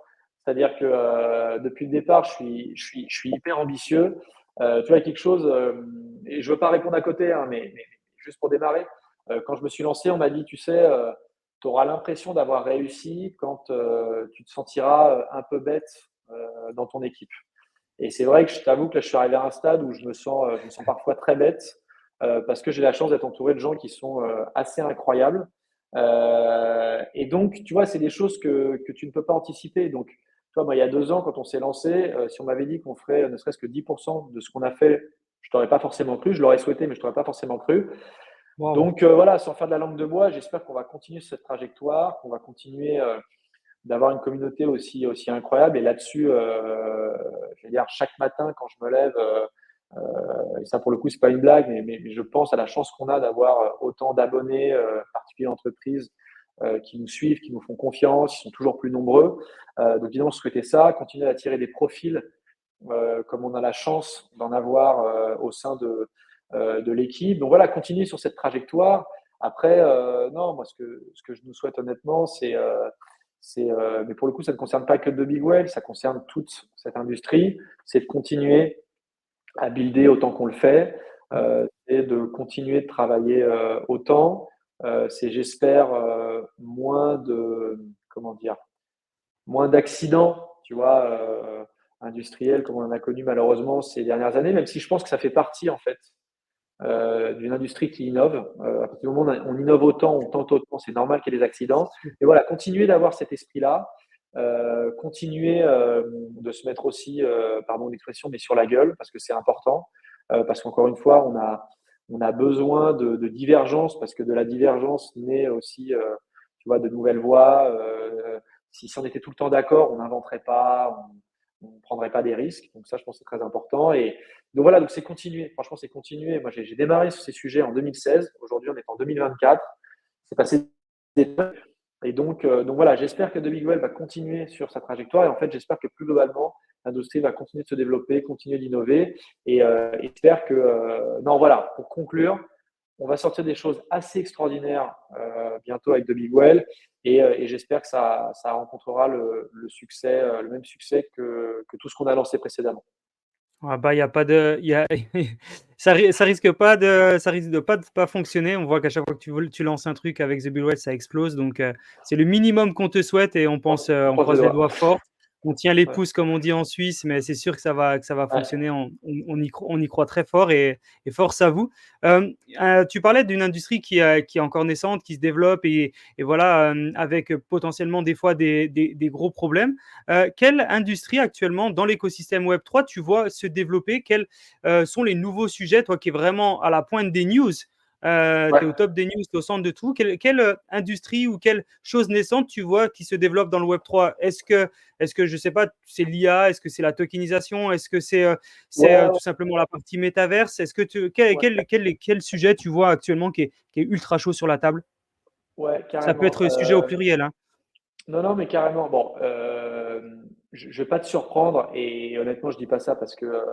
C'est-à-dire que depuis le départ, je suis hyper ambitieux. Tu vois, quelque chose, et je ne veux pas répondre à côté, hein, mais juste pour démarrer, quand je me suis lancé, on m'a dit, tu sais, tu auras l'impression d'avoir réussi quand tu te sentiras un peu bête dans ton équipe. Et c'est vrai que je t'avoue que là, je suis arrivé à un stade où je me sens parfois très bête parce que j'ai la chance d'être entouré de gens qui sont assez incroyables. Et donc, tu vois, c'est des choses que tu ne peux pas anticiper. Donc, tu vois, moi, il y a 2 ans, quand on s'est lancé, si on m'avait dit qu'on ferait ne serait-ce que 10% de ce qu'on a fait, je t'aurais pas forcément cru. Je l'aurais souhaité, mais je t'aurais pas forcément cru. Wow. Donc, voilà, sans faire de la langue de bois, j'espère qu'on va continuer cette trajectoire, qu'on va continuer d'avoir une communauté aussi incroyable. Et là-dessus, je veux dire, chaque matin, quand je me lève, et ça, pour le coup, c'est pas une blague, mais je pense à la chance qu'on a d'avoir autant d'abonnés, particuliers entreprises, qui nous suivent, qui nous font confiance, qui sont toujours plus nombreux. Donc, évidemment, souhaiter ça, continuer à attirer des profils, comme on a la chance d'en avoir au sein de l'équipe. Donc, voilà, continuer sur cette trajectoire. Après, non, moi, ce que je nous souhaite honnêtement, mais pour le coup, ça ne concerne pas que The Big Well, ça concerne toute cette industrie, c'est de continuer à builder autant qu'on le fait, et de continuer de travailler autant. C'est, j'espère, comment dire, moins d'accidents, tu vois, industriels comme on en a connu malheureusement ces dernières années, même si je pense que ça fait partie en fait d'une industrie qui innove. À partir du moment où on innove autant, on tente autant, c'est normal qu'il y ait des accidents. Et voilà, continuer d'avoir cet esprit-là, continuer de se mettre aussi, pardon l'expression, mais sur la gueule, parce que c'est important, parce qu'encore une fois, on a besoin de divergence, parce que de la divergence naît aussi, tu vois, de nouvelles voies. Si on était tout le temps d'accord, on n'inventerait pas, on ne prendrait pas des risques. Donc ça, je pense que c'est très important. Et donc voilà, donc c'est continuer. Franchement, c'est continuer. Moi, j'ai démarré sur ces sujets en 2016. Aujourd'hui, on est en 2024. C'est passé des temps. Et donc voilà, j'espère que The Big Well va continuer sur sa trajectoire. Et en fait, j'espère que plus globalement, l'industrie va continuer de se développer, continuer d'innover. Et j'espère que, non, voilà, pour conclure, on va sortir des choses assez extraordinaires bientôt avec The Big Well. Et j'espère que ça rencontrera le succès, le même succès que tout ce qu'on a lancé précédemment. Ah bah, il y a pas de il y a ça risque de pas fonctionner. On voit qu'à chaque fois que tu lances un truc avec The Bull Well, ça explose donc c'est le minimum qu'on te souhaite et On on croise les croise les doigts. doigts fort. On tient les Ouais. pouces comme on dit en Suisse, mais c'est sûr que ça va Ouais. fonctionner. On y croit très fort et force à vous. Tu parlais d'une industrie qui est encore naissante, qui se développe et voilà, avec potentiellement des fois des gros problèmes. Quelle industrie actuellement dans l'écosystème Web3 tu vois se développer? Quels sont les nouveaux sujets, toi qui es vraiment à la pointe des news, tu es au Ouais. top des news, tu es au centre de tout. Quelle industrie ou quelle chose naissante tu vois qui se développe dans le Web3? Est-ce que je ne sais pas, c'est l'IA? Est-ce que c'est la tokenisation? Est-ce que c'est Ouais, tout simplement la partie métaverse? Est-ce que ouais, quel sujet tu vois actuellement qui est ultra chaud sur la table? ouais, Ça peut carrément. être sujet au pluriel, hein. Non, non, mais carrément. Bon, je ne vais pas te surprendre, et honnêtement, je dis pas ça parce que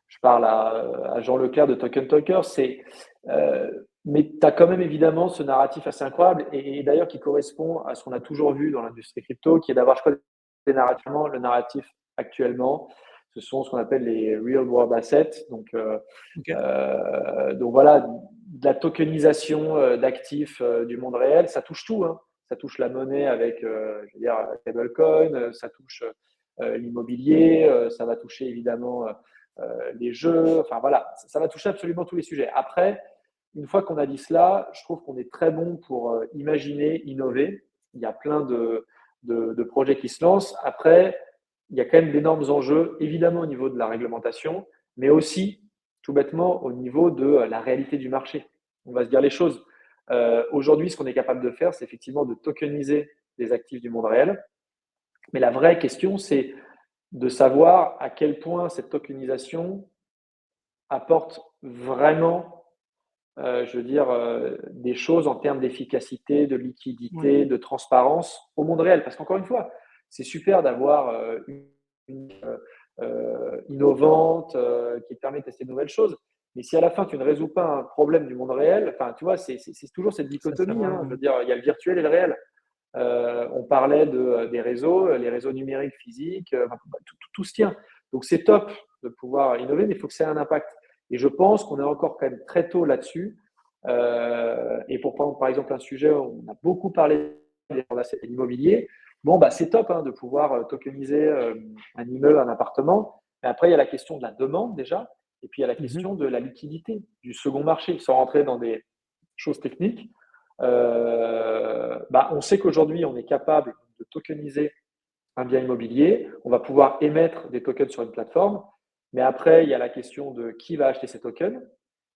je parle à Jean Leclerc de Token Talker. Mais tu as quand même évidemment ce narratif assez incroyable, et d'ailleurs qui correspond à ce qu'on a toujours vu dans l'industrie crypto, qui est d'avoir, je crois, le narratif actuellement. Ce sont ce qu'on appelle les real world assets. OK. Donc voilà, de la tokenisation d'actifs du monde réel, ça touche tout, hein. Ça touche la monnaie avec, je veux dire, stablecoin, ça touche l'immobilier, ça va toucher évidemment les jeux, enfin voilà, ça va toucher absolument tous les sujets. Après, une fois qu'on a dit cela, je trouve qu'on est très bon pour imaginer, innover. Il y a plein de projets qui se lancent. Après, il y a quand même d'énormes enjeux, évidemment au niveau de la réglementation, mais aussi, tout bêtement, au niveau de la réalité du marché. On va se dire les choses. Aujourd'hui, ce qu'on est capable de faire, c'est effectivement de tokeniser les actifs du monde réel. Mais la vraie question, c'est de savoir à quel point cette tokenisation apporte vraiment, je veux dire, des choses en termes d'efficacité, de Ouais. liquidité, de transparence au monde réel. Parce qu'encore une fois, c'est super d'avoir une innovante qui te permet de tester de nouvelles choses. Mais si à la fin, tu ne résous pas un problème du monde réel, enfin, tu vois, c'est toujours cette Ça sert dichotomie, à hein. Je veux rien. dire, il y a le virtuel et le réel. On parlait des réseaux, les réseaux numériques, physiques, tout se tient. Donc c'est top de pouvoir innover, mais il faut que ça ait un impact. Et je pense qu'on est encore quand même très tôt là-dessus. Et pour prendre par exemple un sujet où on a beaucoup parlé de l'immobilier, bon, bah, c'est top hein, de pouvoir tokeniser un immeuble, un appartement. Mais après, il y a la question de la demande déjà, et puis il y a la Mmh. question de la liquidité, du second marché, sans rentrer dans des choses techniques. Bah, on sait qu'aujourd'hui, on est capable de tokeniser un bien immobilier. On va pouvoir émettre des tokens sur une plateforme. Mais après, il y a la question de qui va acheter ces tokens.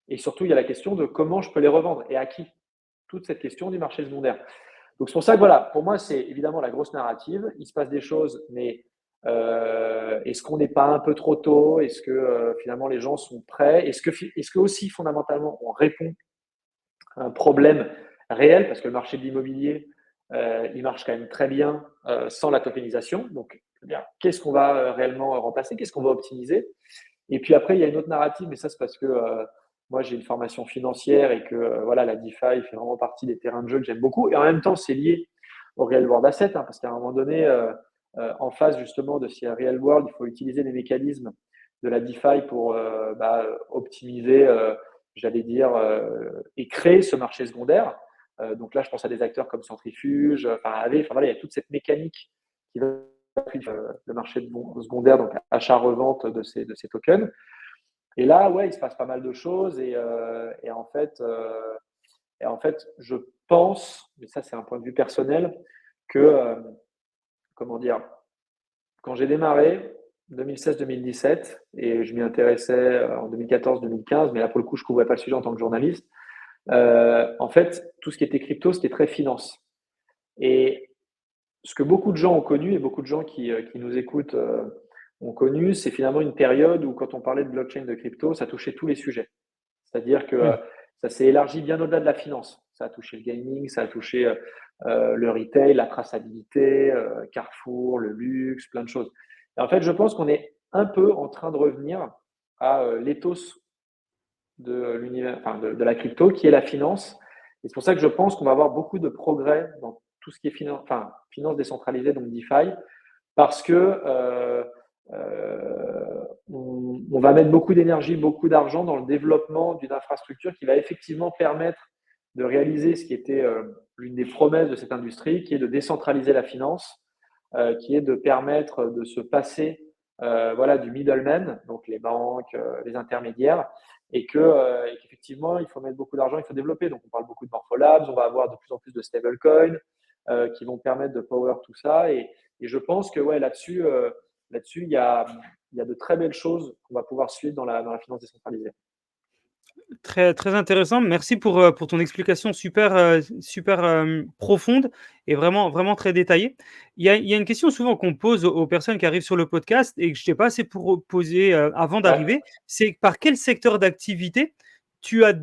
Et surtout, il y a la question de comment je peux les revendre et à qui. Toute cette question du marché secondaire. Donc, c'est pour ça que voilà, pour moi, c'est évidemment la grosse narrative. Il se passe des choses, mais est-ce qu'on n'est pas un peu trop tôt? Est-ce que finalement les gens sont prêts? Est-ce que aussi, fondamentalement, on répond un problème réel, parce que le marché de l'immobilier, il marche quand même très bien sans la tokenisation. Donc, qu'est-ce qu'on va réellement remplacer? Qu'est-ce qu'on va optimiser? Et puis après, il y a une autre narrative, mais ça, c'est parce que moi, j'ai une formation financière et que voilà, la DeFi fait vraiment partie des terrains de jeu que j'aime beaucoup. Et en même temps, c'est lié au real world asset, hein, parce qu'à un moment donné, en face justement de ce real world, il faut utiliser les mécanismes de la DeFi pour optimiser, j'allais dire, et créer ce marché secondaire. Donc là, je pense à des acteurs comme Centrifuge, enfin AV, enfin voilà, il y a toute cette mécanique qui va le marché secondaire, donc achat-revente de ces tokens. Et là, ouais, il se passe pas mal de choses et en fait, je pense, mais ça c'est un point de vue personnel, que comment dire, quand j'ai démarré 2016-2017 et je m'y intéressais en 2014-2015, mais là pour le coup je couvrais pas le sujet en tant que journaliste. En fait, tout ce qui était crypto, c'était très finance. Et ce que beaucoup de gens ont connu et beaucoup de gens qui nous écoutent ont connu, c'est finalement une période où quand on parlait de blockchain, de crypto, ça touchait tous les sujets. C'est-à-dire que Mmh. ça s'est élargi bien au-delà de la finance. Ça a touché le gaming, ça a touché le retail, la traçabilité, Carrefour, le luxe, plein de choses. Et en fait, je pense qu'on est un peu en train de revenir à l'éthos de l'univers, enfin de la crypto, qui est la finance. Et c'est pour ça que je pense qu'on va avoir beaucoup de progrès dans tout ce qui est finance décentralisée, donc DeFi, parce que on va mettre beaucoup d'énergie, beaucoup d'argent dans le développement d'une infrastructure qui va effectivement permettre de réaliser ce qui était l'une des promesses de cette industrie, qui est de décentraliser la finance, qui est de permettre de se passer voilà, du middleman, donc les banques, les intermédiaires, et qu'effectivement, il faut mettre beaucoup d'argent, il faut développer. Donc, on parle beaucoup de Morpholabs, on va avoir de plus en plus de stablecoins qui vont permettre de power tout ça. Et je pense que ouais, là-dessus, il y a de très belles choses qu'on va pouvoir suivre dans la finance décentralisée. Très, très intéressant. Merci pour ton explication super, super, profonde et vraiment, vraiment très détaillée. Il y a une question souvent qu'on pose aux personnes qui arrivent sur le podcast et que je t'ai pas assez poser avant Ouais, d'arriver, c'est par quel secteur d'activité tu as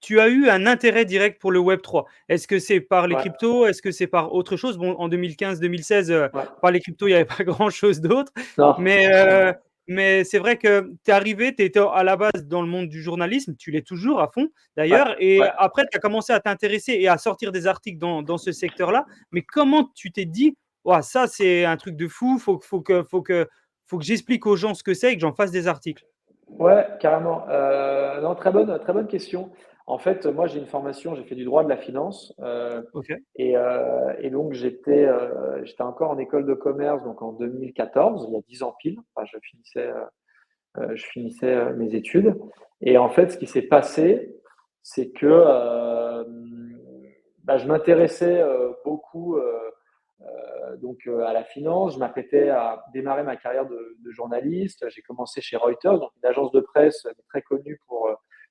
tu as eu un intérêt direct pour le Web3? Est-ce que c'est par les ouais, cryptos? Est-ce que c'est par autre chose? Bon, en 2015-2016, ouais. par les cryptos, il y avait pas grand-chose d'autre, Non, mais mais c'est vrai que tu es arrivé, tu étais à la base dans le monde du journalisme, tu l'es toujours à fond ouais, d'ailleurs, et ouais. après tu as commencé à t'intéresser et à sortir des articles dans ce secteur-là. Mais comment tu t'es dit: «Ouah, ça c'est un truc de fou, faut faut que j'explique aux gens ce que c'est et que j'en fasse des articles? Ouais, carrément. Non, très bonne question. En fait, moi, j'ai une formation, j'ai fait du droit de la finance, OK. et donc j'étais encore en école de commerce, donc en 2014, il y a 10 ans pile. Enfin, je finissais mes études et en fait, ce qui s'est passé, c'est que, bah, je m'intéressais, beaucoup, à la finance. Je m'apprêtais à démarrer ma carrière de journaliste. J'ai commencé chez Reuters, donc une agence de presse très connue pour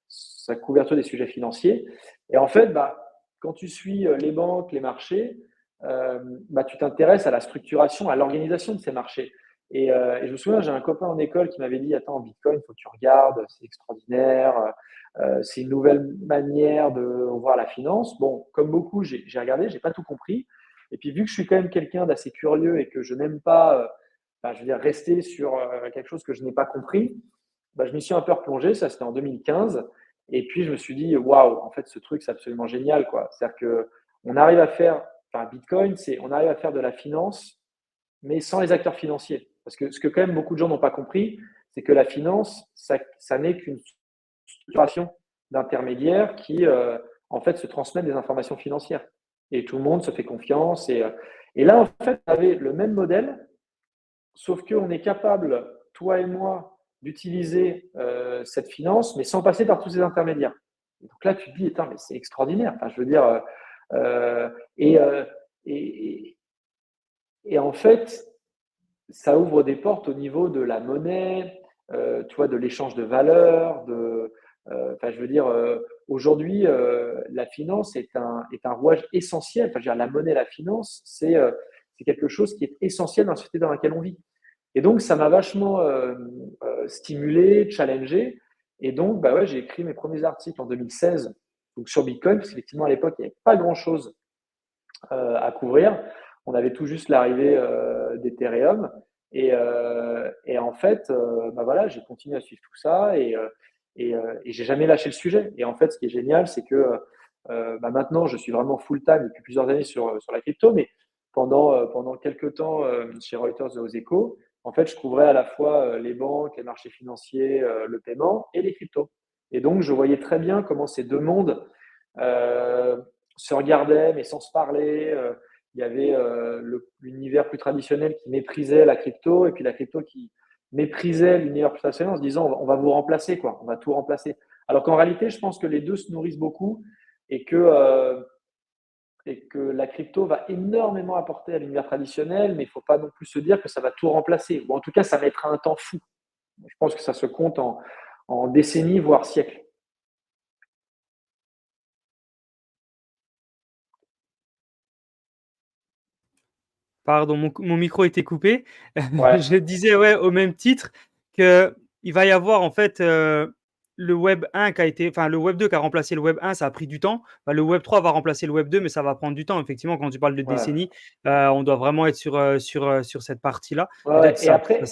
sa couverture des sujets financiers. Et en fait, bah, quand tu suis les banques, les marchés, bah, tu t'intéresses à la structuration, à l'organisation de ces marchés. Et je me souviens, j'ai un copain en école qui m'avait dit: «Attends, Bitcoin, il faut que tu regardes, c'est extraordinaire, c'est une nouvelle manière de voir la finance». Bon, comme beaucoup, j'ai regardé, j'ai pas tout compris. Et puis vu que je suis quand même quelqu'un d'assez curieux et que je n'aime pas, je veux dire rester sur, quelque chose que je n'ai pas compris, bah, je m'y suis un peu replongé, ça c'était en 2015. Et puis je me suis dit: «Waouh, en fait ce truc c'est absolument génial quoi». C'est-à-dire qu'on arrive à faire Bitcoin, c'est on arrive à faire de la finance, mais sans les acteurs financiers. Parce que ce que quand même beaucoup de gens n'ont pas compris, c'est que la finance, ça n'est qu'une structuration d'intermédiaires qui, en fait, se transmettent des informations financières. Et tout le monde se fait confiance. Et là, en fait, on avait le même modèle, sauf qu'on est capable, toi et moi, d'utiliser cette finance, mais sans passer par tous ces intermédiaires. Et donc là, tu te dis, attends, mais c'est extraordinaire. Enfin, je veux dire, euh, et, euh, et, et en fait, ça ouvre des portes au niveau de la monnaie, tu vois, de l'échange de valeurs, je veux dire, aujourd'hui, la finance est un rouage essentiel. Enfin, je veux dire, la monnaie, la finance, c'est quelque chose qui est essentiel dans la société dans laquelle on vit. Et donc, ça m'a vachement stimulé, challengé. Et donc, bah ouais, j'ai écrit mes premiers articles en 2016 donc sur Bitcoin, parce qu'effectivement, à l'époque, il n'y avait pas grand-chose à couvrir. On avait tout juste l'arrivée d'Ethereum. Et en fait, bah voilà, j'ai continué à suivre tout ça et j'ai jamais lâché le sujet. Et en fait, ce qui est génial, c'est que bah maintenant, je suis vraiment full-time depuis plusieurs années sur la crypto, mais pendant quelques temps chez Reuters et aux Échos, en fait, je couvrais à la fois les banques, les marchés financiers, le paiement et les cryptos. Et donc, je voyais très bien comment ces deux mondes euh, se regardaient, mais sans se parler. Il y avait l'univers plus traditionnel qui méprisait la crypto, et puis la crypto qui méprisait l'univers plus traditionnel en se disant on va vous remplacer, quoi, on va tout remplacer. Alors qu'en réalité, je pense que les deux se nourrissent beaucoup et que la crypto va énormément apporter à l'univers traditionnel, mais il ne faut pas non plus se dire que ça va tout remplacer. Ou en tout cas, ça mettra un temps fou. Je pense que ça se compte en décennies, voire siècles. Pardon, mon micro était coupé. Ouais, Je disais, ouais, au même titre qu'il va y avoir en fait le Web 1 qui a été, enfin le Web 2 qui a remplacé le Web 1, ça a pris du temps. Bah, le Web 3 va remplacer le Web 2, mais ça va prendre du temps. Effectivement, quand tu parles de ouais. décennies, on doit vraiment être sur cette partie-là. Ouais, Peut-être ouais. que Et ça après,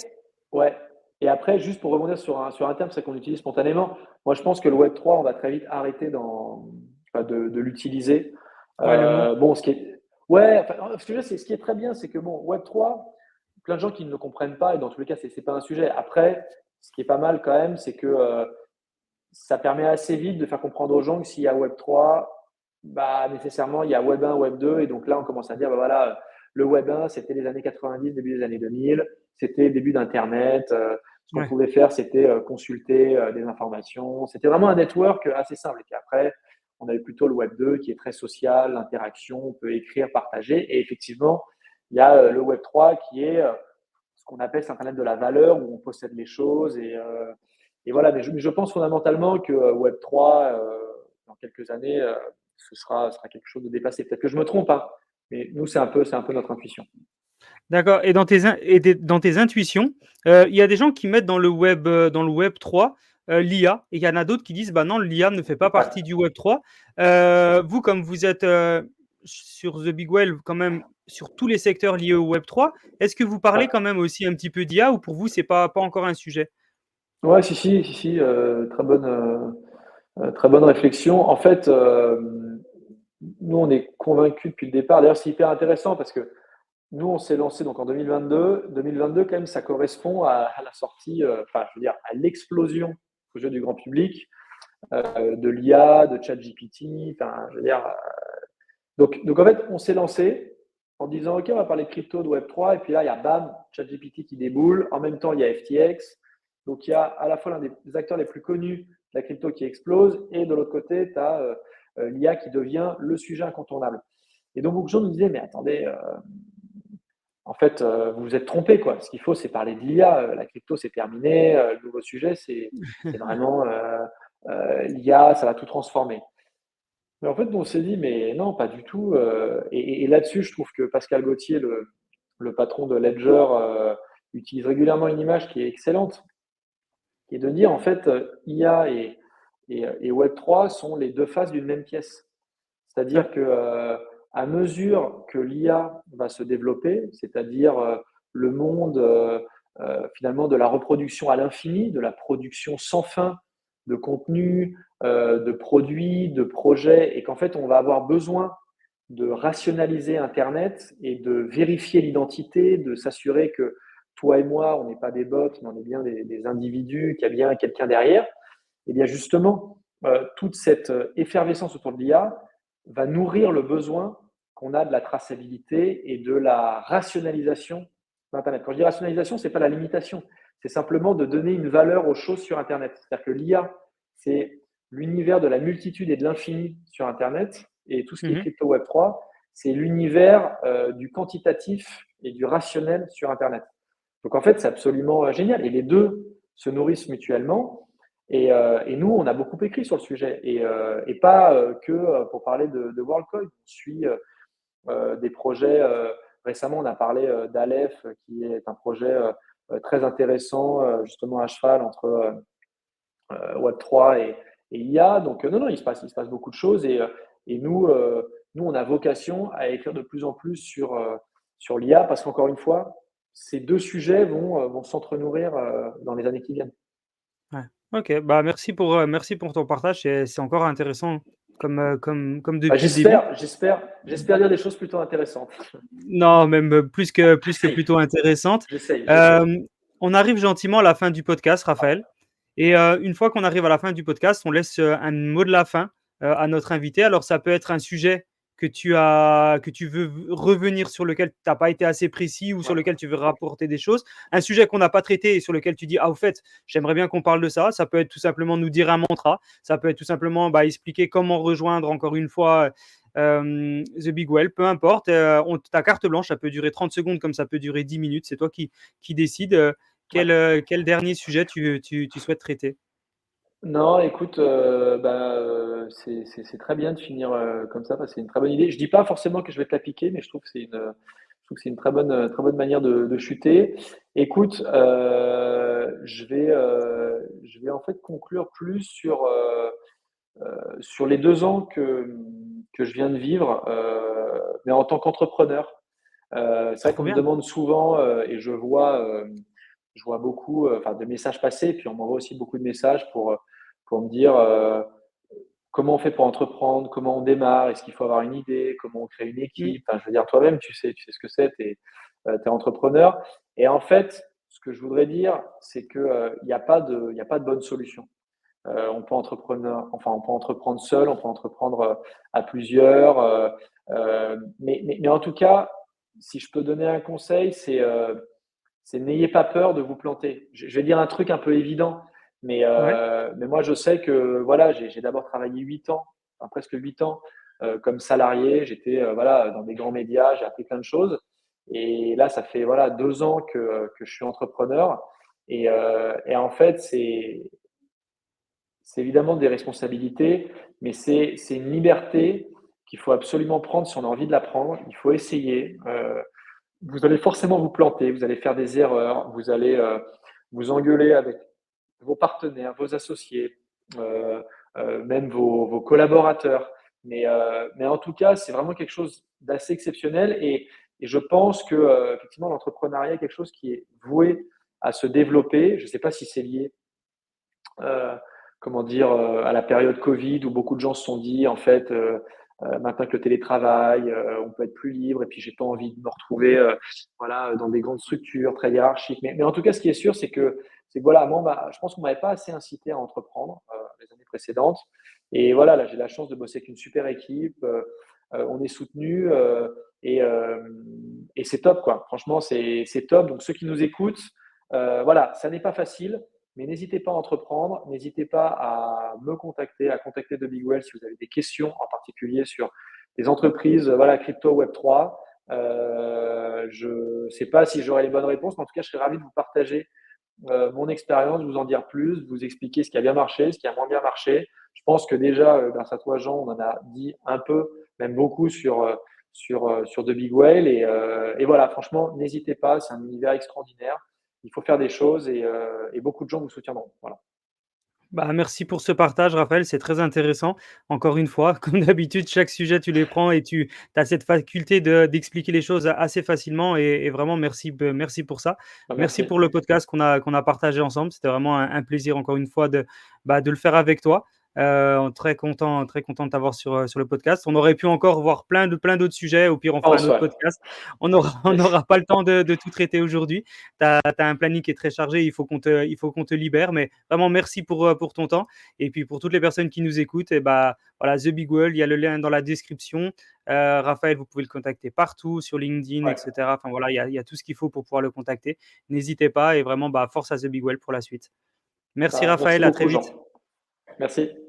ouais. Et après, juste pour rebondir sur un terme, c'est qu'on utilise spontanément. Moi, je pense que le Web 3, on va très vite arrêter de l'utiliser. ouais, le mot. Bon, ouais, enfin, ce qui est très bien, c'est que bon, Web 3, plein de gens qui ne le comprennent pas, et dans tous les cas, c'est pas un sujet. Après, ce qui est pas mal quand même, c'est que ça permet assez vite de faire comprendre aux gens que s'il y a Web 3, bah, nécessairement, il y a Web 1, Web 2. Et donc là, on commence à dire, bah voilà, le Web 1, c'était les années 90, début des années 2000, c'était le début d'Internet. Ce qu'on Ouais. pouvait faire, c'était consulter des informations. C'était vraiment un network assez simple. Et puis après, on avait plutôt le Web 2 qui est très social, l'interaction, on peut écrire, partager. Et effectivement, il y a le Web 3 qui est ce qu'on appelle cet Internet de la valeur, où on possède les choses. Et voilà, mais je pense fondamentalement que Web 3, dans quelques années, ce sera quelque chose de dépassé. Peut-être que je me trompe, hein, mais nous, c'est un peu notre intuition. D'accord. Et dans tes intuitions, il y a des gens qui mettent dans le Web 3 l'IA, et il y en a d'autres qui disent bah non, l'IA ne fait pas Ouais, partie du Web 3. Vous, comme vous êtes sur The Big Well, quand même sur tous les secteurs liés au Web 3, est-ce que vous parlez quand ouais. même aussi un petit peu d'IA, ou pour vous, c'est pas encore un sujet? Ouais, si, si, si, si, très bonne réflexion. En fait, nous, on est convaincus depuis le départ. D'ailleurs, c'est hyper intéressant parce que nous, on s'est lancé donc en 2022. 2022, quand même, ça correspond à la sortie, enfin, je veux dire, à l'explosion aux yeux du grand public de l'IA, de ChatGPT. Enfin, je veux dire, donc en fait, on s'est lancé en disant, OK, on va parler de crypto, de Web3, et puis là, il y a bam, ChatGPT qui déboule. En même temps, il y a FTX. Donc, il y a à la fois l'un des acteurs les plus connus de la crypto qui explose, et de l'autre côté, tu as l'IA qui devient le sujet incontournable. Et donc, beaucoup de gens nous disaient, mais attendez, en fait, vous vous êtes trompé, quoi. Ce qu'il faut, c'est parler de l'IA. La crypto, c'est terminé. Le nouveau sujet, c'est vraiment l'IA, ça va tout transformer. Mais en fait, on s'est dit, mais non, pas du tout. Et là-dessus, je trouve que Pascal Gauthier, le patron de Ledger, utilise régulièrement une image qui est excellente, qui est de dire, en fait, IA et Web3 sont les deux faces d'une même pièce. Ouais. C'est-à-dire que à mesure que l'IA va se développer, c'est-à-dire le monde finalement de la reproduction à l'infini, de la production sans fin de contenu, de produits, de projets, et qu'en fait on va avoir besoin de rationaliser Internet et de vérifier l'identité, de s'assurer que toi et moi, on n'est pas des bots, mais on est bien des individus, qu'il y a bien quelqu'un derrière. Et bien justement, toute cette effervescence autour de l'IA va nourrir le besoin qu'on a de la traçabilité et de la rationalisation d'Internet. Quand je dis rationalisation, ce n'est pas la limitation, c'est simplement de donner une valeur aux choses sur Internet. C'est-à-dire que l'IA, c'est l'univers de la multitude et de l'infini sur Internet, et tout ce qui est Mhm. crypto Web3, c'est l'univers du quantitatif et du rationnel sur Internet. Donc en fait, c'est absolument génial. Et les deux se nourrissent mutuellement. Et nous, on a beaucoup écrit sur le sujet. Et pas que pour parler de WorldCoin. On suit des projets. Récemment, on a parlé d'Aleph, qui est un projet très intéressant, justement à cheval entre Web3 et IA. Donc, non, non, il se passe beaucoup de choses. Et nous, on a vocation à écrire de plus en plus sur l'IA parce qu'encore une fois, ces deux sujets vont s'entre-nourrir dans les années qui viennent. Ouais. OK, bah, merci pour ton partage, c'est encore intéressant comme Bah, depuis le début. j'espère dire des choses plutôt intéressantes. Non, même plus que J'essaye, plutôt intéressante. j'essaye. Hem, on arrive gentiment à la fin du podcast, Raphaël, et une fois qu'on arrive à la fin du podcast, on laisse, un mot de la fin, à notre invité. Alors ça peut être un sujet que tu veux revenir sur lequel tu as pas été assez précis ou sur Ouais. lequel tu veux rapporter des choses. Un sujet qu'on n'a pas traité et sur lequel tu dis: «Ah au fait, j'aimerais bien qu'on parle de ça». Ça peut être tout simplement nous dire un mantra, ça peut être tout simplement, bah, expliquer comment rejoindre encore une fois, The Big Well, peu importe, on ta carte blanche, ça peut durer 30 secondes comme ça peut durer 10 minutes, c'est toi qui décides. Ouais. Quel dernier sujet tu souhaites traiter? Non, écoute, bah, c'est très bien de finir comme ça, parce que c'est une très bonne idée. Je dis pas forcément que je vais te la piquer, mais je trouve que c'est une très bonne manière de chuter. Écoute, je vais en fait conclure plus sur les 2 ans que je viens de vivre, mais en tant qu'entrepreneur. C'est vrai Trop qu'on me bien. demande souvent, et je vois beaucoup enfin, de messages passés, puis on m'envoie aussi beaucoup de messages pour me dire comment on fait pour entreprendre, comment on démarre, est-ce qu'il faut avoir une idée, comment on crée une Mmh. équipe. Enfin, je veux dire, toi-même, tu sais ce que c'est, tu es entrepreneur. Et en fait, ce que je voudrais dire, c'est qu'il n'y a pas de bonne solution. On peut entreprendre seul, on peut entreprendre à plusieurs. Mais en tout cas, si je peux donner un conseil, c'est n'ayez pas peur de vous planter. Je vais dire un truc un peu évident, mais, Ouais. moi je sais que voilà, j'ai d'abord travaillé 8 ans, enfin presque 8 ans comme salarié. J'étais voilà, dans des grands médias, j'ai appris plein de choses. Et là, ça fait voilà 2 ans que je suis entrepreneur. Et en fait, c'est évidemment des responsabilités, mais c'est une liberté qu'il faut absolument prendre si on a envie de la prendre. Il faut essayer. Vous allez forcément vous planter, vous allez faire des erreurs, vous allez vous engueuler avec vos partenaires, vos associés, euh, même vos collaborateurs. Mais en tout cas, c'est vraiment quelque chose d'assez exceptionnel, et je pense que effectivement l'entrepreneuriat est quelque chose qui est voué à se développer. Je ne sais pas si c'est lié euh, comment dire, à la période Covid où beaucoup de gens se sont dit, en fait, maintenant que le télétravail, on peut être plus libre et puis j'ai pas envie de me retrouver voilà, dans des grandes structures très hiérarchiques. Mais en tout cas, ce qui est sûr, c'est que voilà, moi, je pense qu'on m'avait pas assez incité à entreprendre les années précédentes. Et voilà, là, j'ai la chance de bosser avec une super équipe. On est soutenu et c'est top, quoi. Franchement, c'est top. Donc, ceux qui nous écoutent, voilà, ça n'est pas facile, mais n'hésitez pas à entreprendre. N'hésitez pas à me contacter, à contacter The Big Well si vous avez des questions en particulier sur des entreprises, voilà, crypto, Web3. Je ne sais pas si j'aurai les bonnes réponses, mais en tout cas, je serais ravi de vous partager mon expérience, vous en dire plus, vous expliquer ce qui a bien marché, ce qui a moins bien marché. Je pense que déjà, grâce à toi, Jean, on en a dit un peu, même beaucoup sur The Big Whale. Et voilà, franchement, n'hésitez pas, c'est un univers extraordinaire. Il faut faire des choses et beaucoup de gens vous soutiendront. Voilà. Bah, merci pour ce partage, Raphaël, c'est très intéressant. Encore une fois, comme d'habitude, chaque sujet, tu les prends et tu as cette faculté d'expliquer les choses assez facilement et vraiment merci pour ça. Merci Merci. pour le podcast qu'on a partagé ensemble. C'était vraiment un plaisir, encore une fois, de le faire avec toi. Très content de t'avoir sur le podcast. On aurait pu encore voir plein d'autres sujets. Au pire, on fera un Pense, autre ouais. podcast. On Yes. n'aura pas le temps de tout traiter aujourd'hui. Tu as un planning qui est très chargé, il faut qu'on te libère. Mais vraiment, merci pour ton temps. Et puis pour toutes les personnes qui nous écoutent, et bah, voilà, The Big World, il y a le lien dans la description. Raphaël, vous pouvez le contacter partout, sur LinkedIn, Ouais, etc. Enfin voilà, il y a tout ce qu'il faut pour pouvoir le contacter. N'hésitez pas et vraiment, bah, force à The Big World pour la suite. Merci ça, merci Raphaël, à très beaucoup, vite. Jean. Merci.